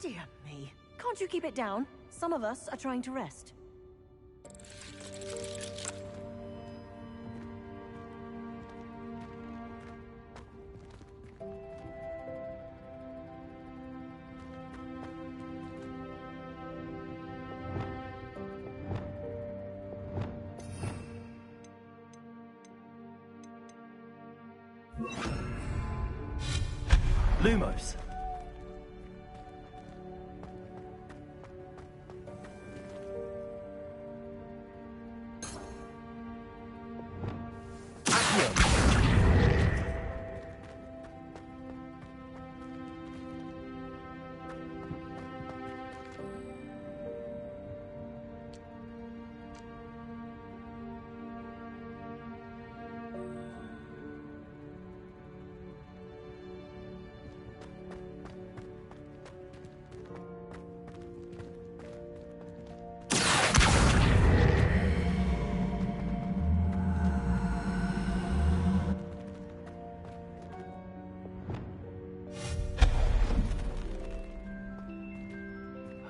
Dear me. Can't you keep it down? Some of us are trying to rest. Lumos.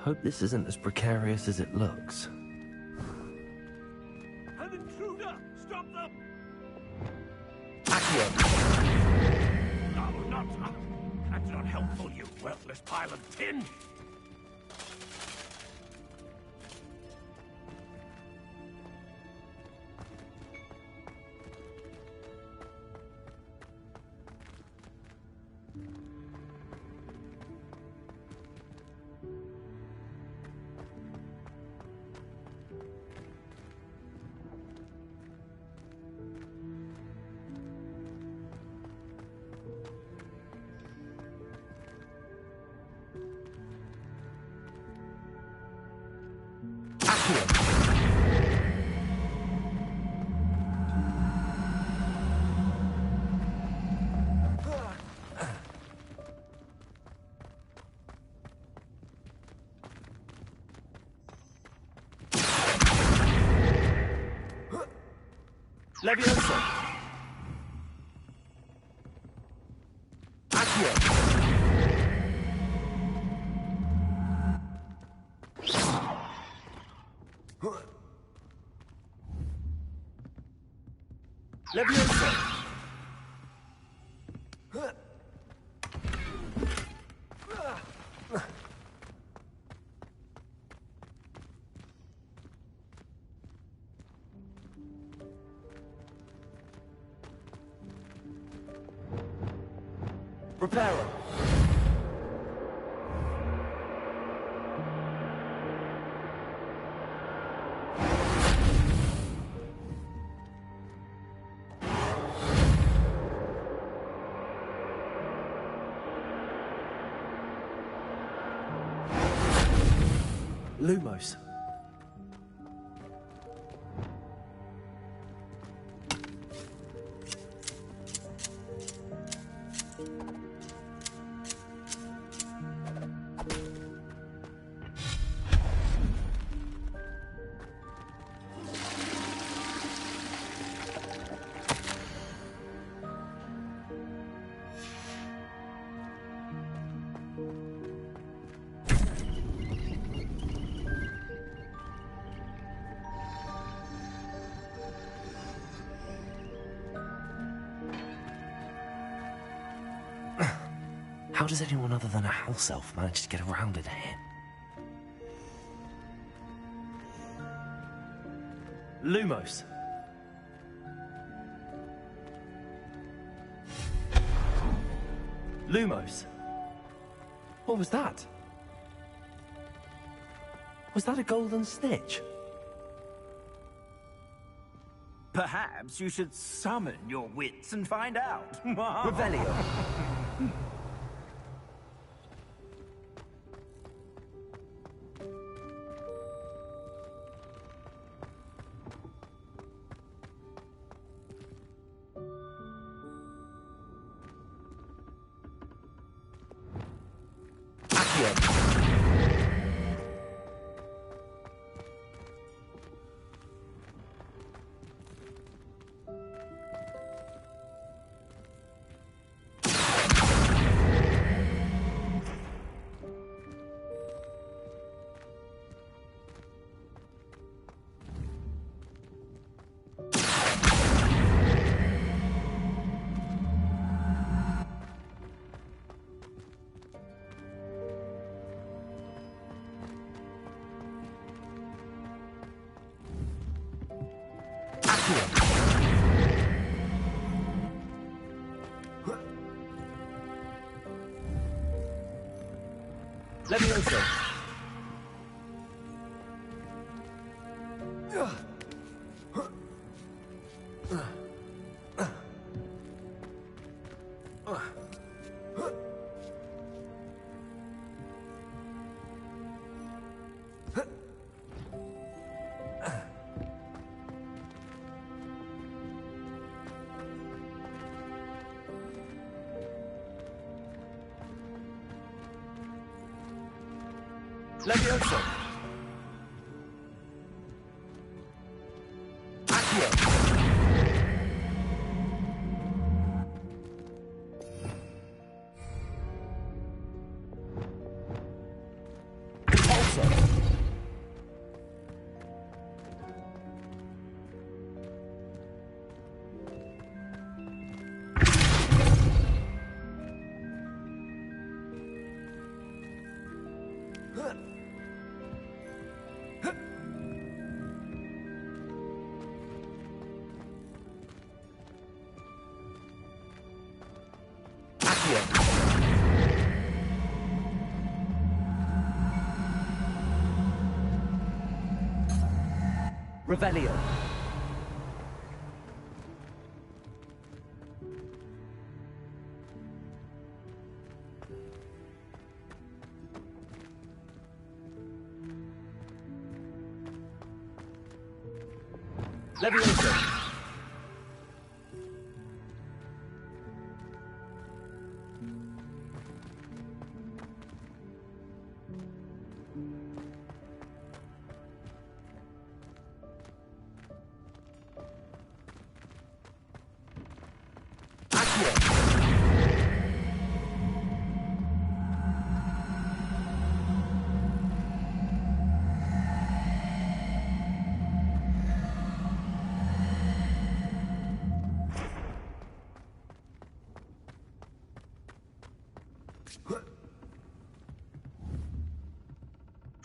Hope this isn't as precarious as it looks. An intruder! Stop them! Accio! No, not... That's not helpful, you worthless pile of tin! Leviosa! Accio! Leviosa! Reparo! Lumos. How does anyone other than a house elf manage to get around in here? Lumos. Lumos. What was that? Was that a golden snitch? Perhaps you should summon your wits and find out. Revelio. Leviosa. Leviosa. Accio. Repulsor. Revelio. Levioso.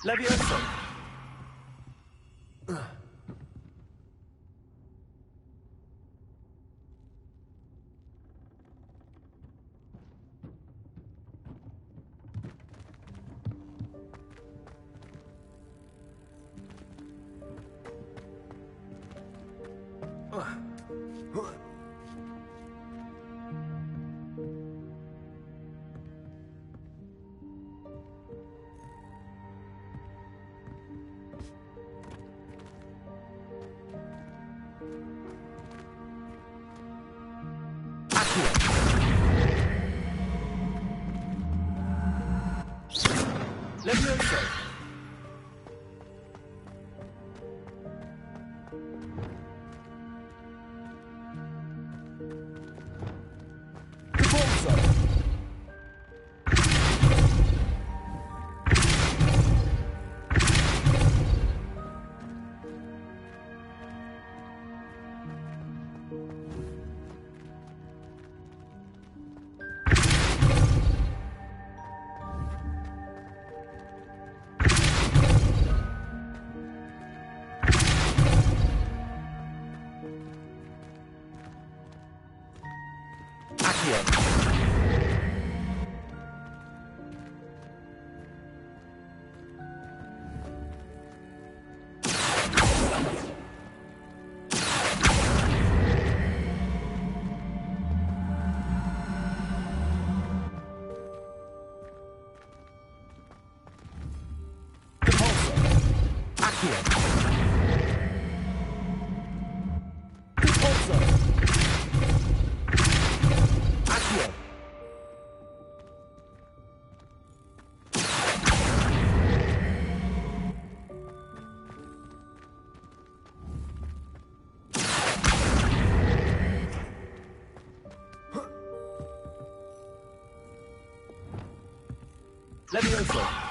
Levioso. Levioso. Levioso. Levioso.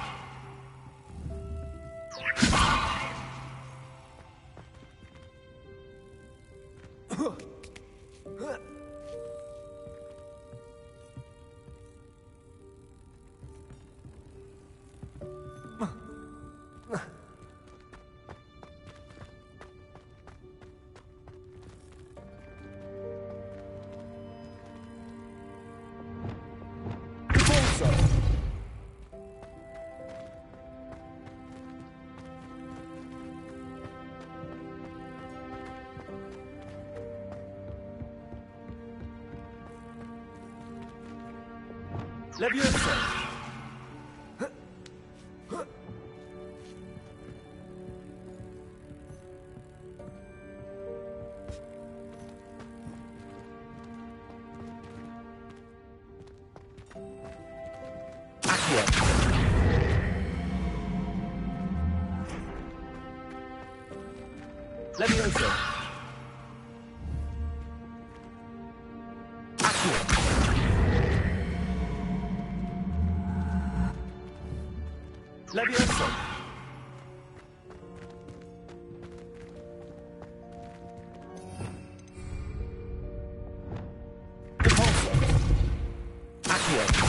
Levioso. Levioso. Repulso. Accio.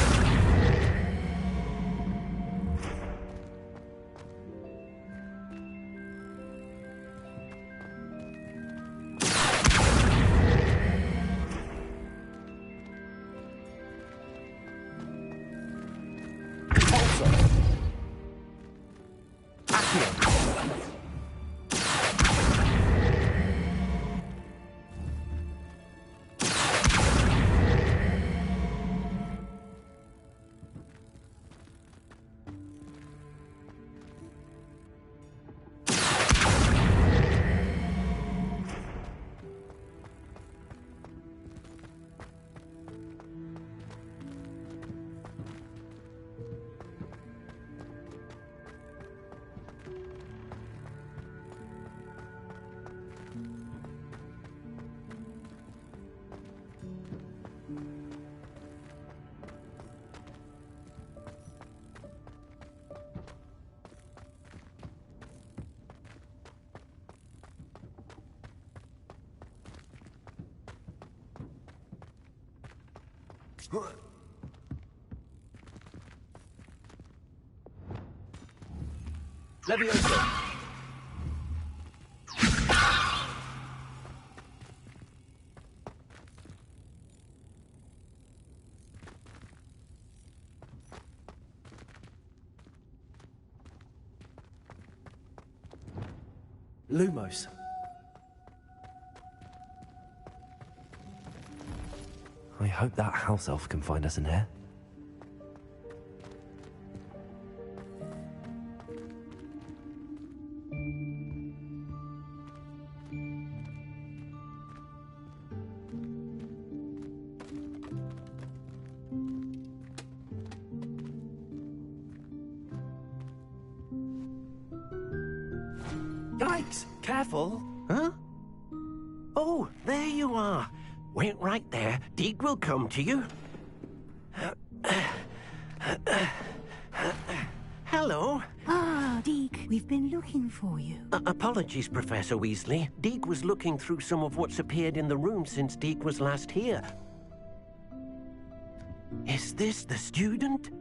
Repulso. Accio. Levioso. Lumos. I hope that house elf can find us in here. Yikes! Careful! Huh? Oh, there you are. Wait right there. Deke will come to you. Hello. Ah, Deke, we've been looking for you. Apologies, Professor Weasley. Deke was looking through some of what's appeared in the room since Deke was last here. Is this the student?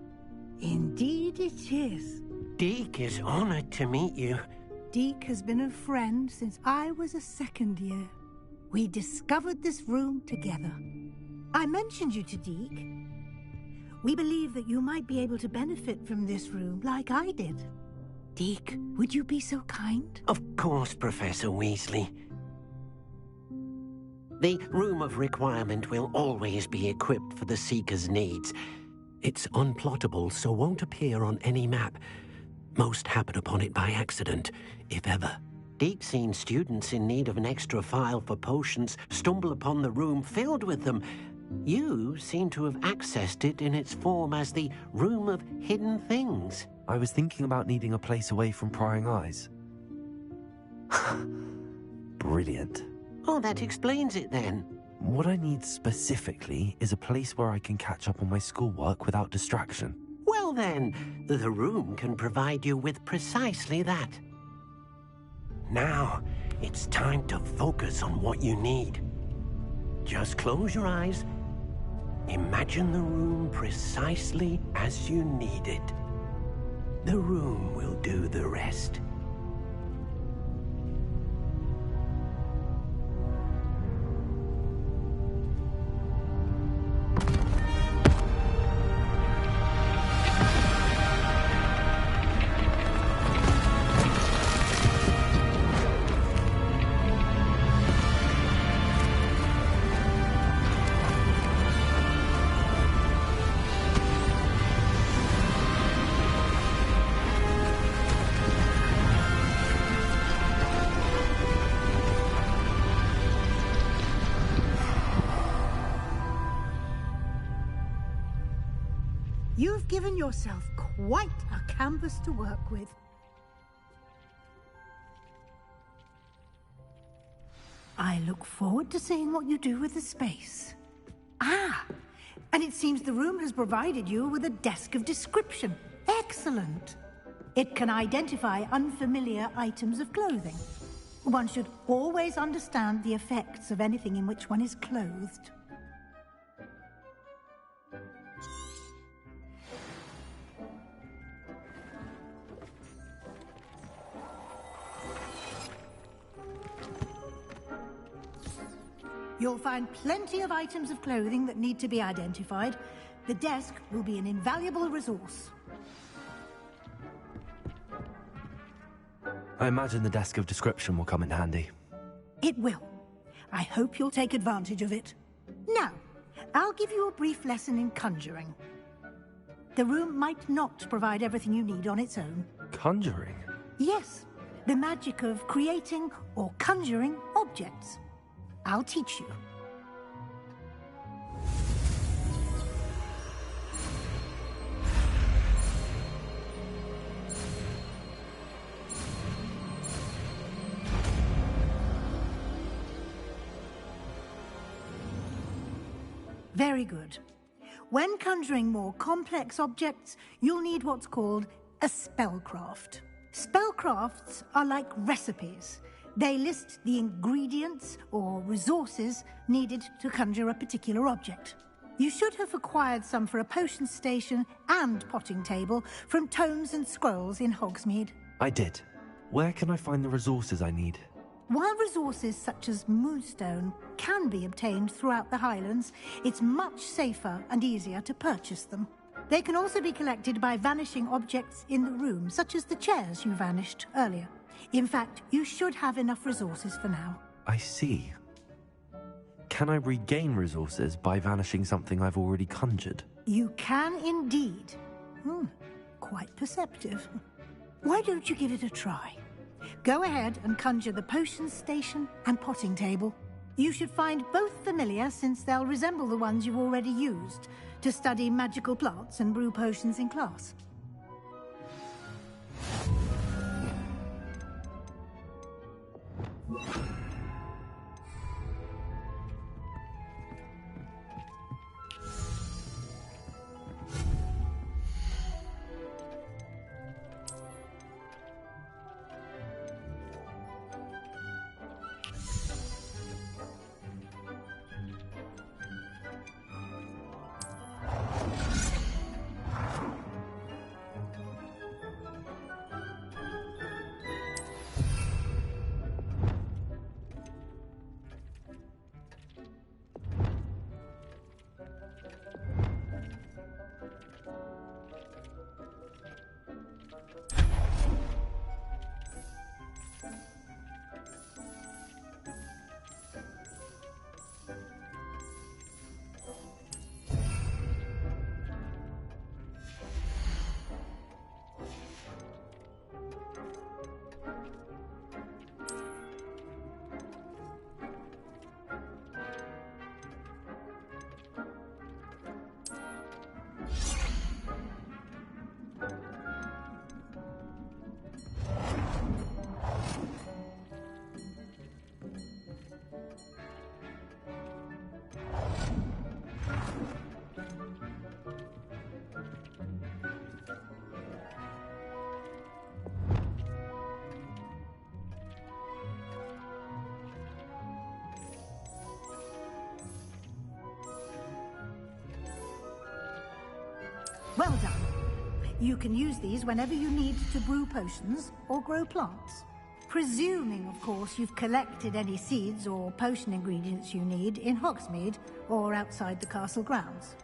Indeed it is. Deke is honored to meet you. Deke has been a friend since I was a second year. We discovered this room together. I mentioned you to Deke. We believe that you might be able to benefit from this room like I did. Deke, would you be so kind? Of course, Professor Weasley. The Room of Requirement will always be equipped for the Seeker's needs. It's unplottable, so won't appear on any map. Most happen upon it by accident, if ever. Deke's seen students in need of an extra file for potions stumble upon the room filled with them. You seem to have accessed it in its form as the Room of Hidden Things. I was thinking about needing a place away from prying eyes. Brilliant. Oh, that explains it then. What I need specifically is a place where I can catch up on my schoolwork without distraction. Well then, the room can provide you with precisely that. Now, it's time to focus on what you need. Just close your eyes. Imagine the room precisely as you need it. The room will do the rest. You've given yourself quite a canvas to work with. I look forward to seeing what you do with the space. Ah, and it seems the room has provided you with a desk of description. Excellent. It can identify unfamiliar items of clothing. One should always understand the effects of anything in which one is clothed. You'll find plenty of items of clothing that need to be identified. The desk will be an invaluable resource. I imagine the desk of description will come in handy. It will. I hope you'll take advantage of it. Now, I'll give you a brief lesson in conjuring. The room might not provide everything you need on its own. Conjuring? Yes, the magic of creating or conjuring objects. I'll teach you. Very good. When conjuring more complex objects, you'll need what's called a spellcraft. Spellcrafts are like recipes. They list the ingredients or resources needed to conjure a particular object. You should have acquired some for a potion station and potting table from tomes and scrolls in Hogsmeade. I did. Where can I find the resources I need? While resources such as Moonstone can be obtained throughout the Highlands, it's much safer and easier to purchase them. They can also be collected by vanishing objects in the room, such as the chairs you vanished earlier. In fact, you should have enough resources for now. I see. Can I regain resources by vanishing something I've already conjured? You can indeed. Quite perceptive. Why don't you give it a try? Go ahead and conjure the potion station and potting table. You should find both familiar, since they'll resemble the ones you've already used to study magical plants and brew potions in class. Well done. You can use these whenever you need to brew potions or grow plants. Presuming, of course, you've collected any seeds or potion ingredients you need in Hogsmeade or outside the castle grounds.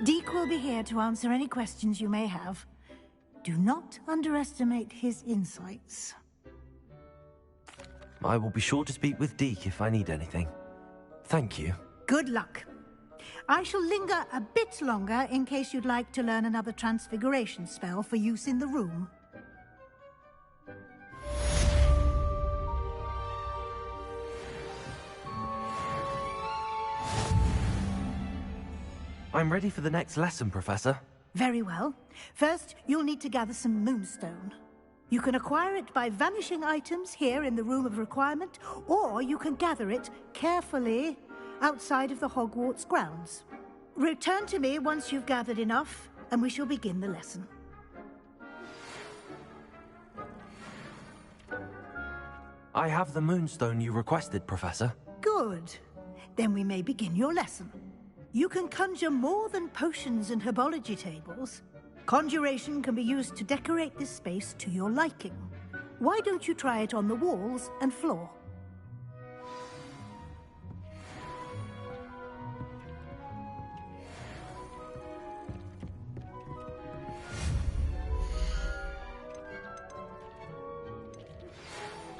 Deke will be here to answer any questions you may have. Do not underestimate his insights. I will be sure to speak with Deke if I need anything. Thank you. Good luck. I shall linger a bit longer in case you'd like to learn another transfiguration spell for use in the room. I'm ready for the next lesson, Professor. Very well. First, you'll need to gather some moonstone. You can acquire it by vanishing items here in the Room of Requirement, or you can gather it carefully outside of the Hogwarts grounds. Return to me once you've gathered enough, and we shall begin the lesson. I have the moonstone you requested, Professor. Good. Then we may begin your lesson. You can conjure more than potions and herbology tables. Conjuration can be used to decorate this space to your liking. Why don't you try it on the walls and floor?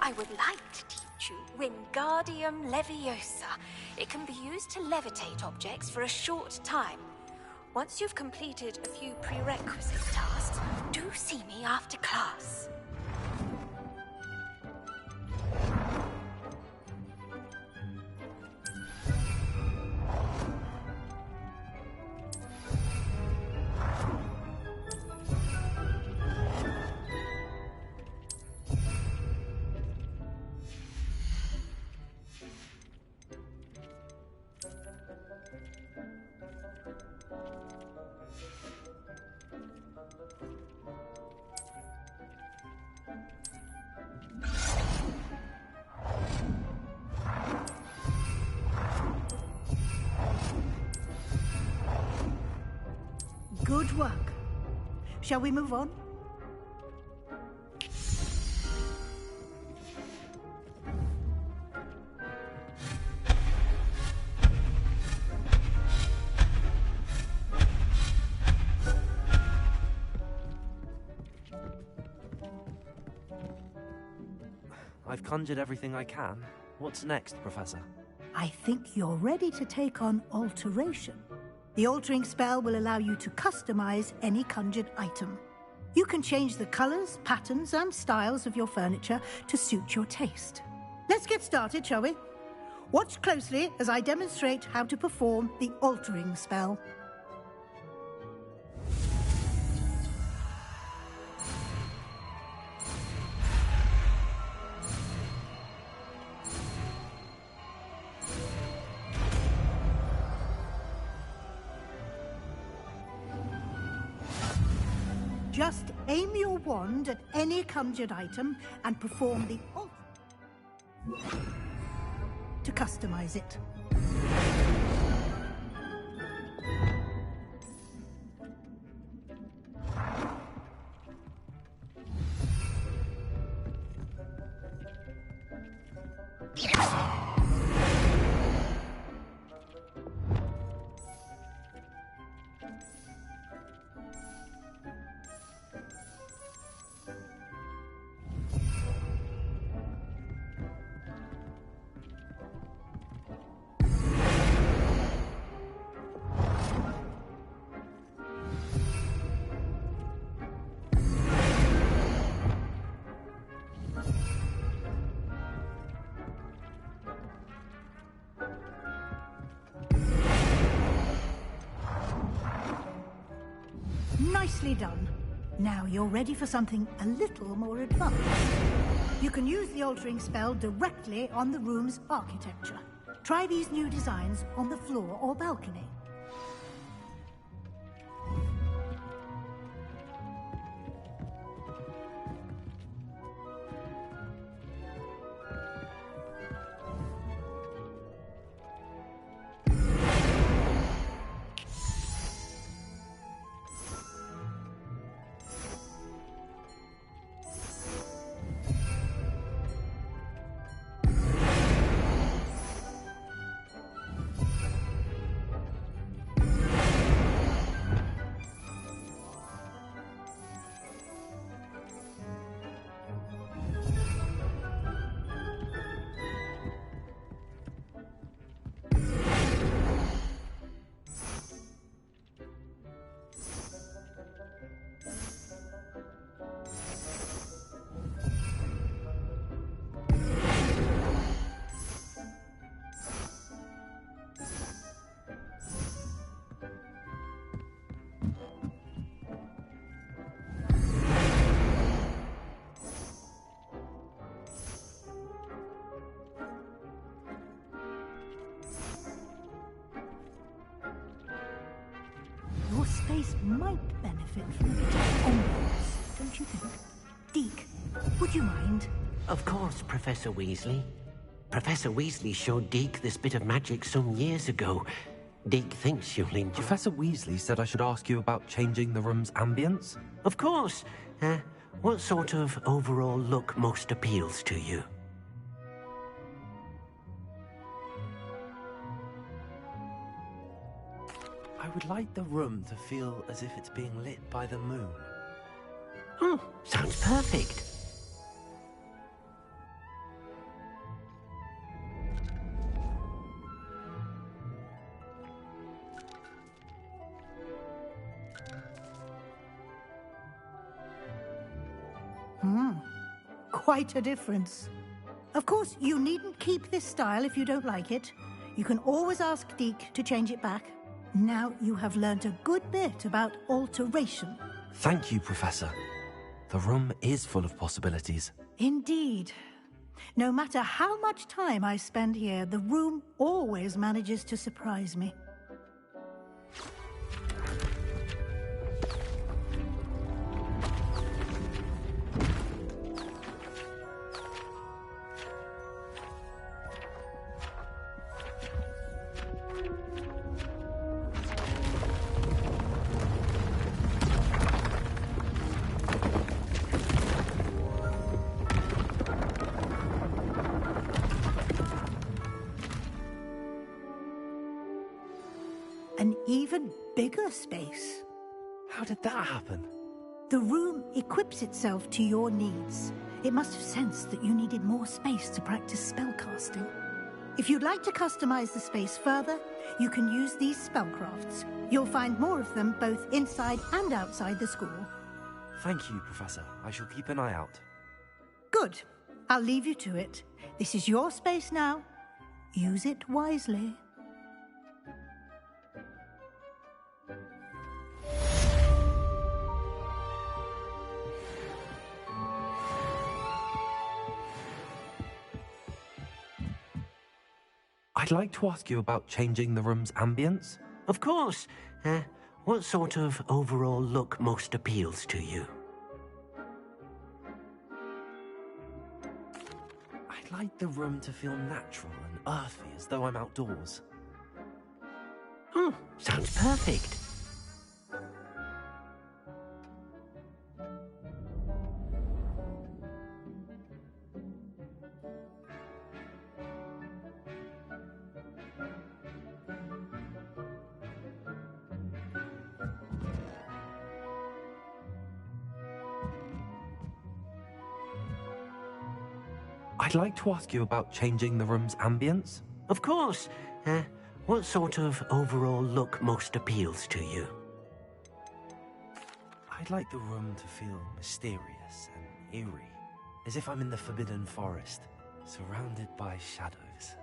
I would like to teach you Wingardium Leviosa. It can be used to levitate objects for a short time. Once you've completed a few prerequisite tasks, do see me after class. Good work. Shall we move on? I've conjured everything I can. What's next, Professor? I think you're ready to take on alteration. The altering spell will allow you to customize any conjured item. You can change the colors, patterns, and styles of your furniture to suit your taste. Let's get started, shall we? Watch closely as I demonstrate how to perform the altering spell. Just aim your wand at any conjured item and perform the to customize it. Nicely done. Now you're ready for something a little more advanced. You can use the altering spell directly on the room's architecture. Try these new designs on the floor or balcony. your space might benefit from a bit of ambience, don't you think? Deke, would you mind? Of course, Professor Weasley. Professor Weasley showed Deke this bit of magic some years ago. Deke thinks you'll enjoy... Professor Weasley said I should ask you about changing the room's ambience? Of course. What sort of overall look most appeals to you? I would like the room to feel as if it's being lit by the moon. Sounds perfect. Quite a difference. Of course, you needn't keep this style if you don't like it. You can always ask Deke to change it back. Now you have learnt a good bit about alteration. Thank you, Professor. The room is full of possibilities. Indeed. No matter how much time I spend here, the room always manages to surprise me. An even bigger space. How did that happen? The room equips itself to your needs. It must have sensed that you needed more space to practice spellcasting. If you'd like to customize the space further, you can use these spellcrafts. You'll find more of them both inside and outside the school. Thank you, Professor. I shall keep an eye out. Good. I'll leave you to it. This is your space now. Use it wisely. I'd like to ask you about changing the room's ambience. Of course. What sort of overall look most appeals to you? I'd like the room to feel natural and earthy, as though I'm outdoors. Sounds perfect. I'd like to ask you about changing the room's ambience. Of course. What sort of overall look most appeals to you? I'd like the room to feel mysterious and eerie, as if I'm in the Forbidden Forest, surrounded by shadows.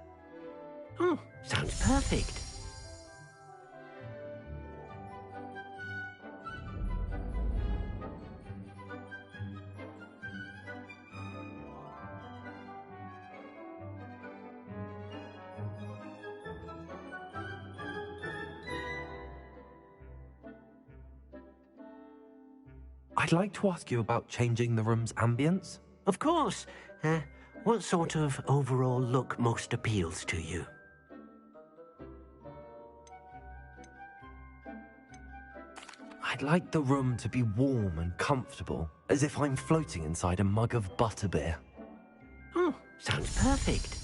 Sounds perfect. I'd like to ask you about changing the room's ambience. Of course. What sort of overall look most appeals to you? I'd like the room to be warm and comfortable, as if I'm floating inside a mug of butterbeer. Sounds perfect.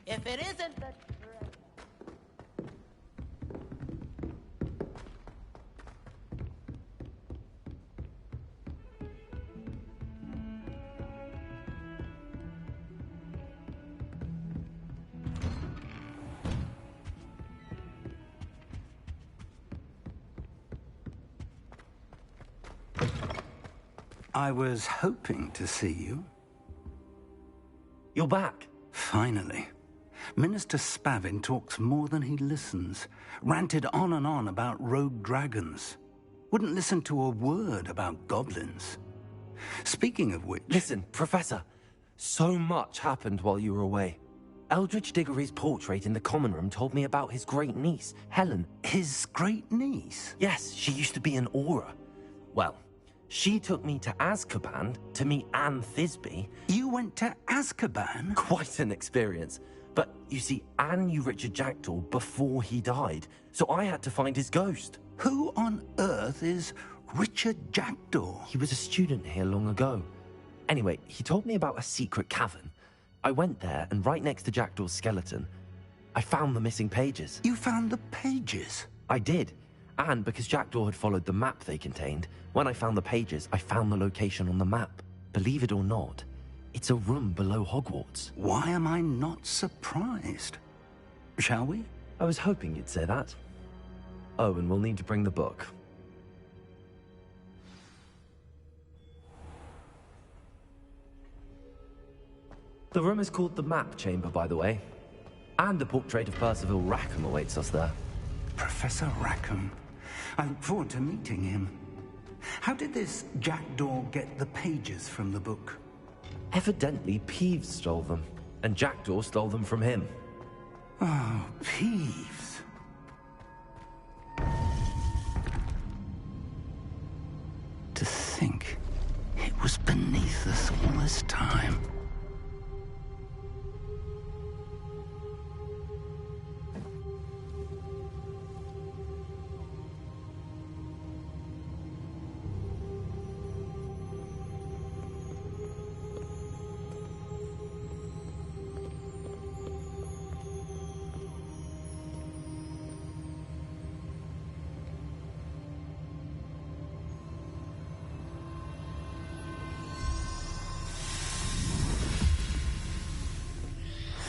If it isn't the... I was hoping to see you. You're back. Finally. Minister Spavin talks more than he listens. Ranted on and on about rogue dragons. Wouldn't listen to a word about goblins. Speaking of which... Listen, Professor. So much happened while you were away. Eldridge Diggory's portrait in the common room told me about his great niece, Helen. His great niece? Yes, she used to be an Auror. Well, she took me to Azkaban to meet Anne Thisbe. You went to Azkaban? Quite an experience. But, you see, Anne knew Richard Jackdaw before he died, so I had to find his ghost. Who on earth is Richard Jackdaw? He was a student here long ago. Anyway, he told me about a secret cavern. I went there, and right next to Jackdaw's skeleton, I found the missing pages. You found the pages? I did. And because Jackdaw had followed the map they contained, when I found the pages, I found the location on the map. Believe it or not, it's a room below Hogwarts. Why am I not surprised? Shall we? I was hoping you'd say that. Oh, and we'll need to bring the book. The room is called the Map Chamber, by the way. And a portrait of Percival Rackham awaits us there. Professor Rackham. I look forward to meeting him. How did this Jackdaw get the pages from the book? Evidently, Peeves stole them, and Jackdaw stole them from him. Oh, Peeves. To think it was beneath us all this time.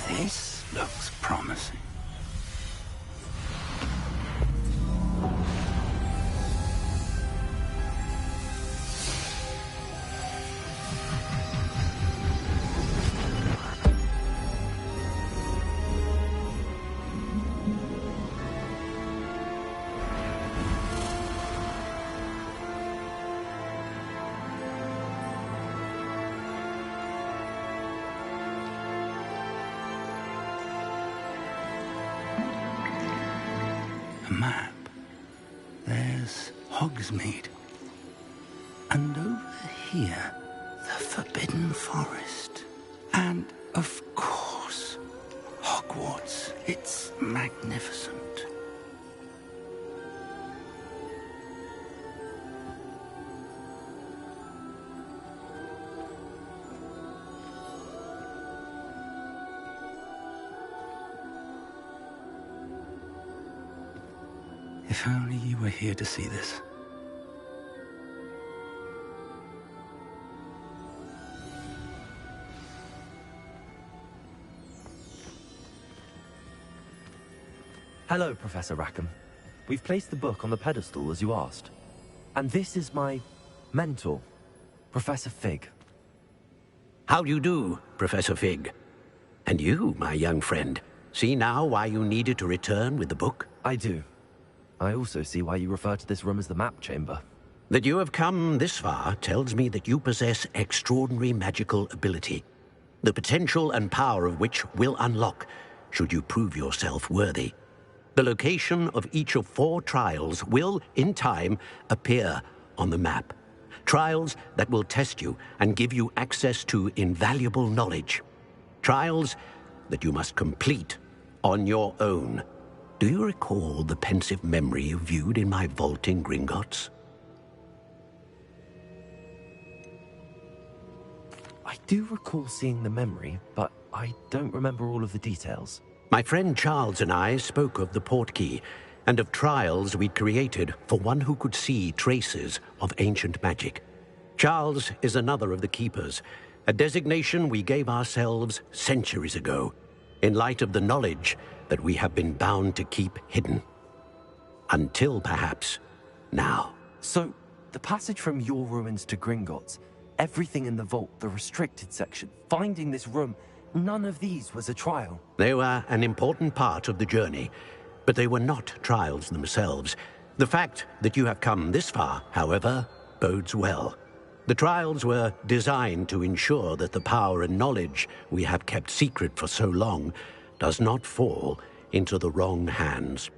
This looks promising. Map. There's Hogsmeade. And over here, the Forbidden Forest. And, of course, Hogwarts. It's magnificent. If only you were here to see this. Hello, Professor Rackham. We've placed the book on the pedestal, as you asked. And this is my mentor, Professor Fig. How do you do, Professor Fig? And you, my young friend, see now why you needed to return with the book? I do. I also see why you refer to this room as the Map Chamber. That you have come this far tells me that you possess extraordinary magical ability, the potential and power of which will unlock, should you prove yourself worthy. The location of each of 4 trials will, in time, appear on the map. Trials that will test you and give you access to invaluable knowledge. Trials that you must complete on your own. Do you recall the pensive memory you viewed in my vault in Gringotts? I do recall seeing the memory, but I don't remember all of the details. My friend Charles and I spoke of the portkey and of trials we'd created for one who could see traces of ancient magic. Charles is another of the keepers, a designation we gave ourselves centuries ago, in light of the knowledge that we have been bound to keep hidden. Until, perhaps, now. So, the passage from your ruins to Gringotts, everything in the vault, the restricted section, finding this room, none of these was a trial. They were an important part of the journey, but they were not trials themselves. The fact that you have come this far, however, bodes well. The trials were designed to ensure that the power and knowledge we have kept secret for so long does not fall into the wrong hands.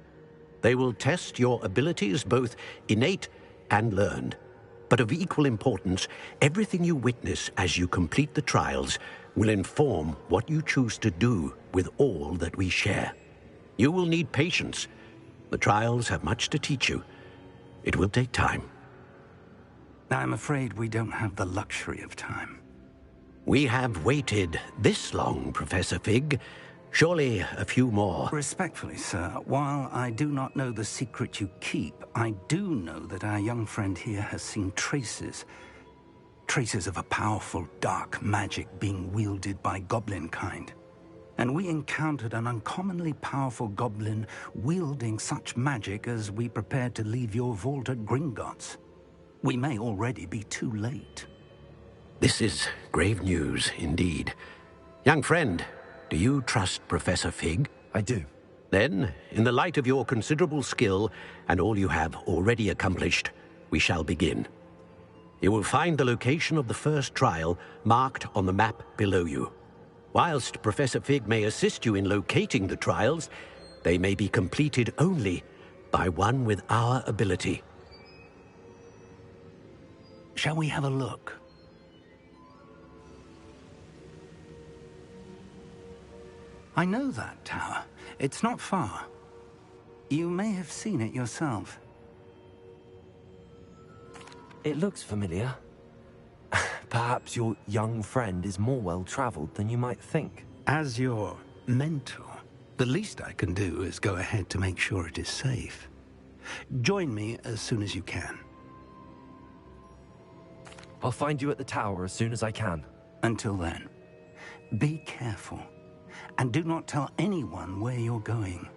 They will test your abilities, both innate and learned. But of equal importance, everything you witness as you complete the trials will inform what you choose to do with all that we share. You will need patience. The trials have much to teach you. It will take time. I'm afraid we don't have the luxury of time. We have waited this long, Professor Fig. Surely a few more. Respectfully, sir, while I do not know the secret you keep, I do know that our young friend here has seen traces of a powerful dark magic being wielded by goblin kind. And we encountered an uncommonly powerful goblin wielding such magic as we prepared to leave your vault at Gringotts. We may already be too late. This is grave news, indeed. Young friend, do you trust Professor Fig? I do. Then, in the light of your considerable skill and all you have already accomplished, we shall begin. You will find the location of the first trial marked on the map below you. Whilst Professor Fig may assist you in locating the trials, they may be completed only by one with our ability. Shall we have a look? I know that tower. It's not far. You may have seen it yourself. It looks familiar. Perhaps your young friend is more well-traveled than you might think. As your mentor, the least I can do is go ahead to make sure it is safe. Join me as soon as you can. I'll find you at the tower as soon as I can. Until then, be careful, and do not tell anyone where you're going.